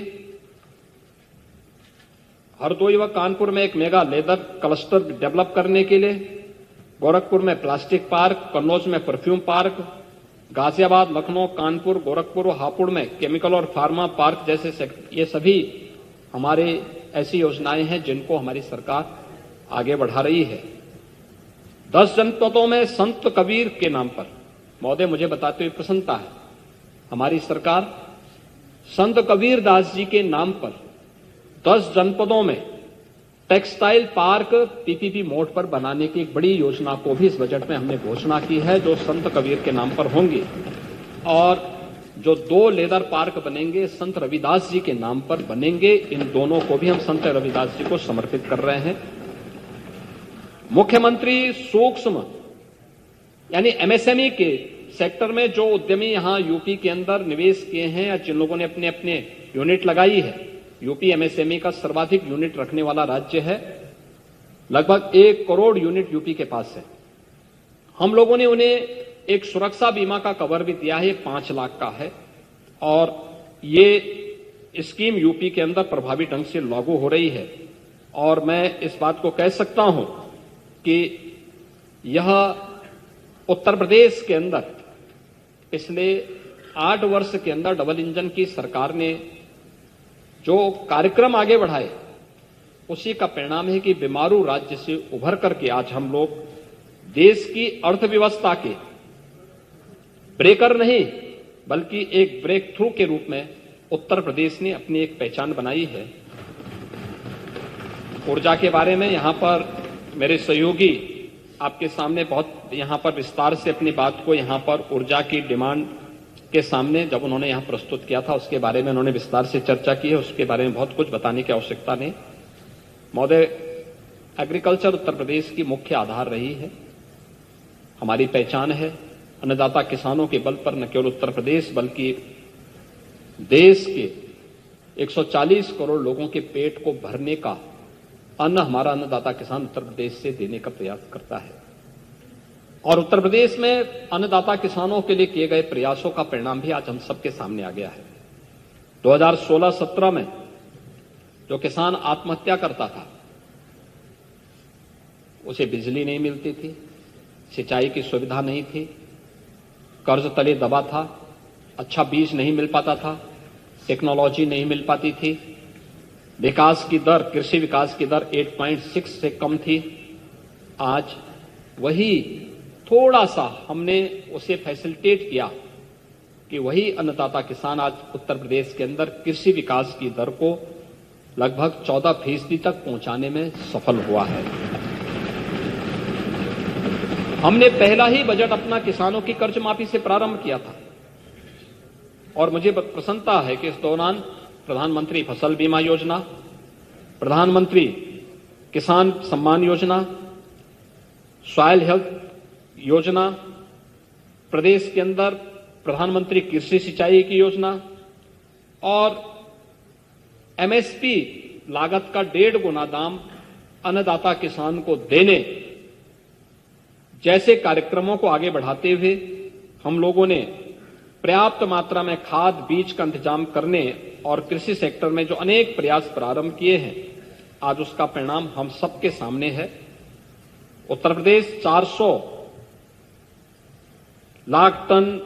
हरदोई व कानपुर में एक मेगा लेदर क्लस्टर डेवलप करने के लिए, गोरखपुर में प्लास्टिक पार्क, कन्नौज में परफ्यूम पार्क, गाजियाबाद, लखनऊ, कानपुर, गोरखपुर और हापुड़ में केमिकल और फार्मा पार्क जैसे ये सभी हमारे ऐसी योजनाएं हैं जिनको हमारी सरकार आगे बढ़ा रही है। 10 जनपदों में संत कबीर के नाम पर, महोदय मुझे बताते हुए प्रसन्नता है, हमारी सरकार संत कबीर दास जी के नाम पर 10 जनपदों में टेक्सटाइल पार्क पीपीपी मोड पर बनाने की एक बड़ी योजना को भी इस बजट में हमने घोषणा की है, जो संत कबीर के नाम पर होंगी। और जो 2 लेदर पार्क बनेंगे संत रविदास जी के नाम पर बनेंगे। इन दोनों को भी हम संत रविदास जी को समर्पित कर रहे हैं। मुख्यमंत्री सूक्ष्म यानी एमएसएमई के सेक्टर में जो उद्यमी यहां यूपी के अंदर निवेश किए हैं या जिन लोगों ने अपने अपने यूनिट लगाई है, यूपी एमएसएमई का सर्वाधिक यूनिट रखने वाला राज्य है। लगभग 1 करोड़ यूनिट यूपी के पास है। हम लोगों ने उन्हें एक सुरक्षा बीमा का कवर भी दिया है, 5 लाख का है, और ये स्कीम यूपी के अंदर प्रभावी ढंग से लागू हो रही है। और मैं इस बात को कह सकता हूं कि यह उत्तर प्रदेश के अंदर पिछले 8 वर्ष के अंदर डबल इंजन की सरकार ने जो कार्यक्रम आगे बढ़ाए, उसी का परिणाम है कि बीमारू राज्य से उभर करके आज हम लोग देश की अर्थव्यवस्था के ब्रेकर नहीं बल्कि एक ब्रेक थ्रू के रूप में उत्तर प्रदेश ने अपनी एक पहचान बनाई है। ऊर्जा के बारे में यहां पर मेरे सहयोगी आपके सामने बहुत यहां पर विस्तार से अपनी बात को यहां पर ऊर्जा की डिमांड के सामने जब उन्होंने यहां प्रस्तुत किया था उसके बारे में उन्होंने विस्तार से चर्चा की है, उसके बारे में बहुत कुछ बताने की आवश्यकता नहीं। महोदय, एग्रीकल्चर उत्तर प्रदेश की मुख्य आधार रही है, हमारी पहचान है। अन्नदाता किसानों के बल पर न केवल उत्तर प्रदेश बल्कि देश के 140 करोड़ लोगों के पेट को भरने का अन्न हमारा अन्नदाता किसान उत्तर प्रदेश से देने का प्रयास करता है। और उत्तर प्रदेश में अन्नदाता किसानों के लिए किए गए प्रयासों का परिणाम भी आज हम सबके सामने आ गया है। 2016-17 में जो किसान आत्महत्या करता था, उसे बिजली नहीं मिलती थी, सिंचाई की सुविधा नहीं थी, कर्ज तले दबा था, अच्छा बीज नहीं मिल पाता था, टेक्नोलॉजी नहीं मिल पाती थी, विकास की दर, कृषि विकास की दर 8.6 से कम थी। आज वही थोड़ा सा हमने उसे फैसिलिटेट किया कि वही अन्नदाता किसान आज उत्तर प्रदेश के अंदर कृषि विकास की दर को लगभग 14% तक पहुंचाने में सफल हुआ है। हमने पहला ही बजट अपना किसानों की कर्ज माफी से प्रारंभ किया था और मुझे प्रसन्नता है कि इस दौरान प्रधानमंत्री फसल बीमा योजना, प्रधानमंत्री किसान सम्मान योजना, सॉइल हेल्थ योजना, प्रदेश के अंदर प्रधानमंत्री कृषि सिंचाई की योजना और एमएसपी लागत का 1.5 गुना दाम अन्नदाता किसान को देने जैसे कार्यक्रमों को आगे बढ़ाते हुए हम लोगों ने पर्याप्त मात्रा में खाद बीज का इंतजाम करने और कृषि सेक्टर में जो अनेक प्रयास प्रारंभ किए हैं, आज उसका परिणाम हम सबके सामने है। उत्तर प्रदेश 400 लाख टन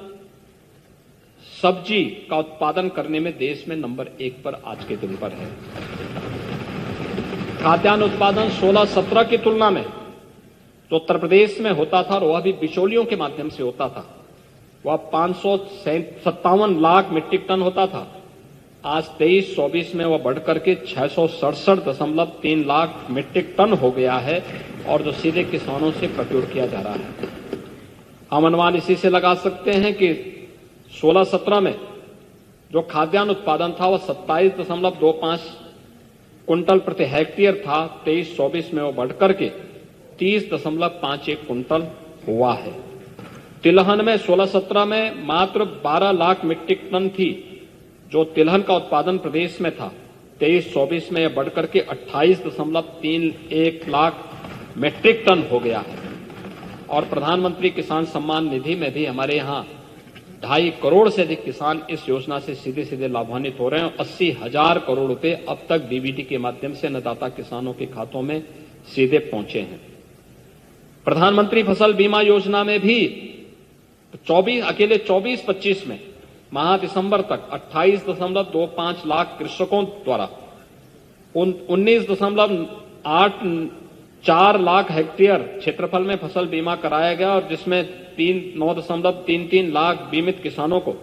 सब्जी का उत्पादन करने में देश में नंबर 1 पर आज के दिन पर है। खाद्यान्न उत्पादन 16-17 की तुलना में जो उत्तर प्रदेश में होता था वह भी बिचौलियों के माध्यम से होता था, वह 557 लाख मीट्रिक टन होता था। आज 23-24 में वह बढ़कर के 667.3 लाख मीट्रिक टन हो गया है और जो सीधे किसानों से प्रोक्योर किया जा रहा है। हम अनुमान इसी से लगा सकते हैं कि 16-17 में जो खाद्यान्न उत्पादन था वह 27.25 कुंटल प्रति हेक्टेयर था। 23-24 में वो बढ़कर के 30.51 कुंटल हुआ है। तिलहन में 16-17 में मात्र 12 लाख मीट्रिक टन थी जो तिलहन का उत्पादन प्रदेश में था। 23-24 में यह बढ़कर के 28.31 लाख मीट्रिक टन हो गया है। और प्रधानमंत्री किसान सम्मान निधि में भी हमारे यहां 2.5 करोड़ से अधिक किसान इस योजना से सीधे सीधे लाभान्वित हो रहे हैं। 80,000 करोड़ रुपए अब तक डीबीटी के माध्यम से अन्नदाता किसानों के खातों में सीधे पहुंचे हैं। प्रधानमंत्री फसल बीमा योजना में भी अकेले 24-25 में माह दिसंबर तक 28.25 लाख कृषकों द्वारा 19.84 लाख हेक्टेयर क्षेत्रफल में फसल बीमा कराया गया और जिसमें 9.33 लाख बीमित किसानों को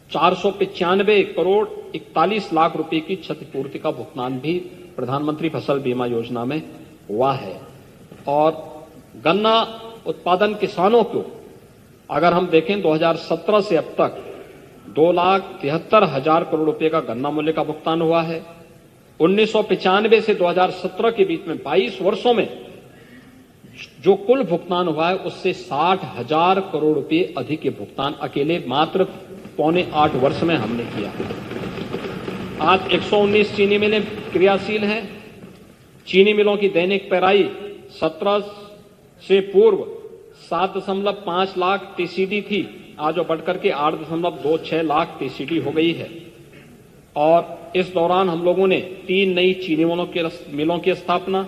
495 करोड़ 41 लाख रुपए की क्षतिपूर्ति का भुगतान भी प्रधानमंत्री फसल बीमा योजना में हुआ है। और गन्ना उत्पादन किसानों को अगर हम देखें 2017 से अब तक 2,73,000 करोड़ रुपए का गन्ना मूल्य का भुगतान हुआ है। 1995 से 2017 के बीच में 22 वर्षों में जो कुल भुगतान हुआ है उससे 60,000 करोड़ रुपए अधिक के भुगतान अकेले मात्र 7.25 वर्ष में हमने किया। आज 119 चीनी मिलें क्रियाशील हैं। चीनी मिलों की दैनिक पेराई 17 से पूर्व 7.5 लाख टीसीडी थी, आज वो बढ़कर के 8.26 लाख टीसीडी हो गई है। और इस दौरान हम लोगों ने 3 नई चीनी मिलों की स्थापना,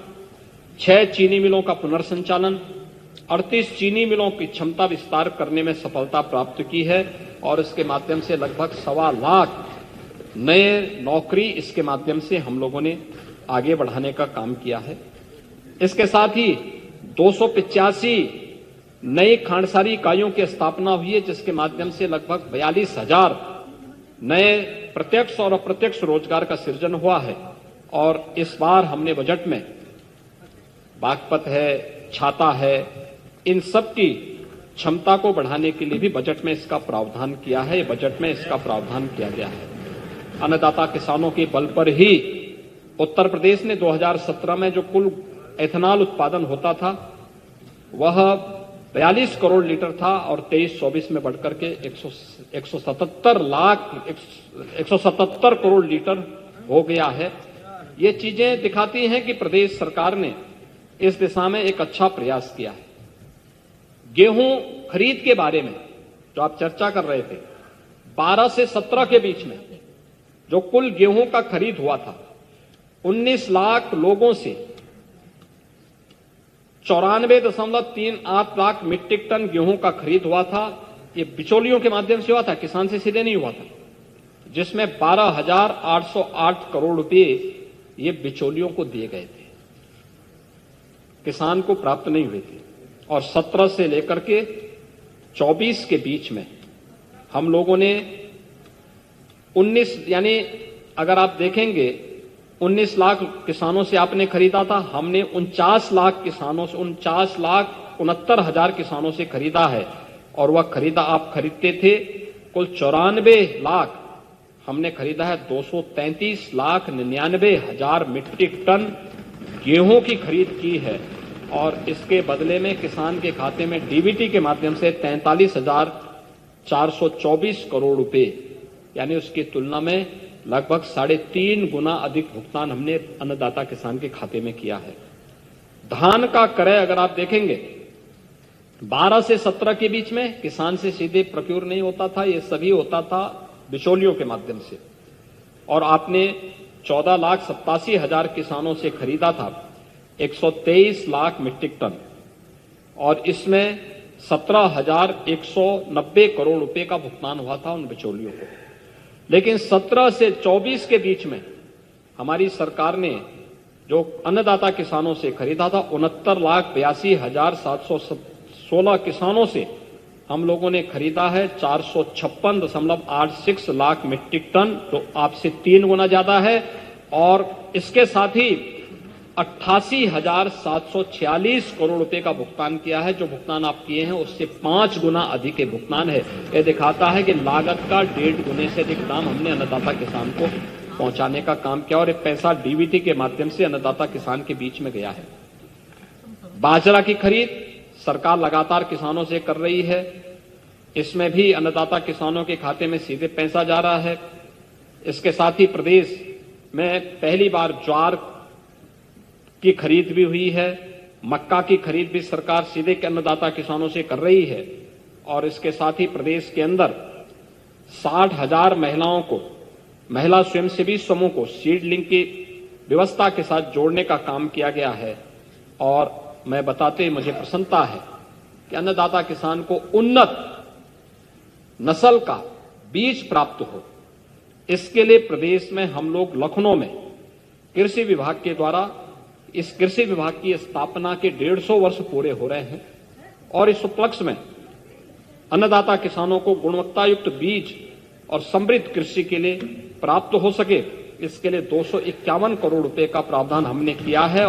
6 चीनी मिलों का पुनर्संचालन, 38 चीनी मिलों की क्षमता विस्तार करने में सफलता प्राप्त की है और इसके माध्यम से लगभग 1.25 लाख नए नौकरी इसके माध्यम से हम लोगों ने आगे बढ़ाने का काम किया है। इसके साथ ही 285 नई खांडसारी इकाइयों की स्थापना हुई है जिसके माध्यम से लगभग 42,000 नए प्रत्यक्ष और अप्रत्यक्ष रोजगार का सृजन हुआ है। और इस बार हमने बजट में बागपत है, छाता है, इन सब की क्षमता को बढ़ाने के लिए भी बजट में इसका प्रावधान किया है। बजट में इसका प्रावधान किया गया है। अन्नदाता किसानों के बल पर ही उत्तर प्रदेश ने 2017 में जो कुल एथेनॉल उत्पादन होता था वह 42 करोड़ लीटर था और 23-24 में बढ़कर के 177 करोड़ लीटर हो गया है। ये चीजें दिखाती हैं कि प्रदेश सरकार ने इस दिशा में एक अच्छा प्रयास किया है। गेहूं खरीद के बारे में जो आप चर्चा कर रहे थे, 12 से 17 के बीच में जो कुल गेहूं का खरीद हुआ था 19 लाख लोगों से 94.38 लाख मीट्रिक टन गेहूं का खरीद हुआ था। ये बिचौलियों के माध्यम से हुआ था, किसान से सीधे नहीं हुआ था, जिसमें 12,808 करोड़ रुपए ये बिचौलियों को दिए गए थे, किसान को प्राप्त नहीं हुए थे। और 17 से लेकर के 24 के बीच में हम लोगों ने 19 यानी अगर आप देखेंगे 19 लाख किसानों से आपने खरीदा था, हमने 49 लाख किसानों से 49,69,000 किसानों से खरीदा है। और वह आप खरीदते थे कुल 94 लाख, हमने खरीदा है 233,99,000 मीट्रिक टन गेहूं की खरीद की है। और इसके बदले में किसान के खाते में डीबीटी के माध्यम से 43,424 करोड़ रुपए यानी उसकी तुलना में लगभग 3.5 गुना अधिक भुगतान हमने अन्नदाता किसान के खाते में किया है। धान का क्रय अगर आप देखेंगे 12 से 17 के बीच में किसान से सीधे प्रोक्योर नहीं होता था, ये सभी होता था बिचौलियों के माध्यम से। और आपने 14,87,000 किसानों से खरीदा था 123 लाख मीट्रिक टन और इसमें 17,190 करोड़ रुपए का भुगतान हुआ था उन बिचौलियों को। लेकिन 17 से 24 के बीच में हमारी सरकार ने जो अन्नदाता किसानों से खरीदा था 69,82,716 किसानों से हम लोगों ने खरीदा है 456.86 लाख मीट्रिक टन, तो आपसे 3 गुना ज्यादा है। और इसके साथ ही 88,746 करोड़ रुपए का भुगतान किया है। जो भुगतान आप किए हैं उससे 5 गुना अधिक के भुगतान है। यह दिखाता है कि लागत का 1.5 गुने से अधिक दाम हमने अन्नदाता किसान को पहुंचाने का काम किया और एक पैसा डीबीटी के माध्यम से अन्नदाता किसान के बीच में गया है। बाजरा की खरीद सरकार लगातार किसानों से कर रही है। इसमें भी अन्नदाता किसानों के खाते में सीधे पैसा जा रहा है। इसके साथ ही प्रदेश में पहली बार ज्वार की खरीद भी हुई है। मक्का की खरीद भी सरकार सीधे अन्नदाता किसानों से कर रही है। और इसके साथ ही प्रदेश के अंदर 60,000 महिलाओं को, महिला स्वयंसेवी समूह को सीडलिंग की व्यवस्था के साथ जोड़ने का काम किया गया है। और मैं बताते ही मुझे प्रसन्नता है कि अन्नदाता किसान को उन्नत नस्ल का बीज प्राप्त हो। इसके लिए प्रदेश में हम लोग लखनऊ में कृषि विभाग के द्वारा इस कृषि विभाग की स्थापना के 150 वर्ष पूरे हो रहे हैं और इस उपलक्ष्य में अन्नदाता किसानों को गुणवत्तायुक्त बीज और समृद्ध कृषि के लिए प्राप्त हो सके, इसके लिए 251 करोड़ रुपए का प्रावधान हमने किया है।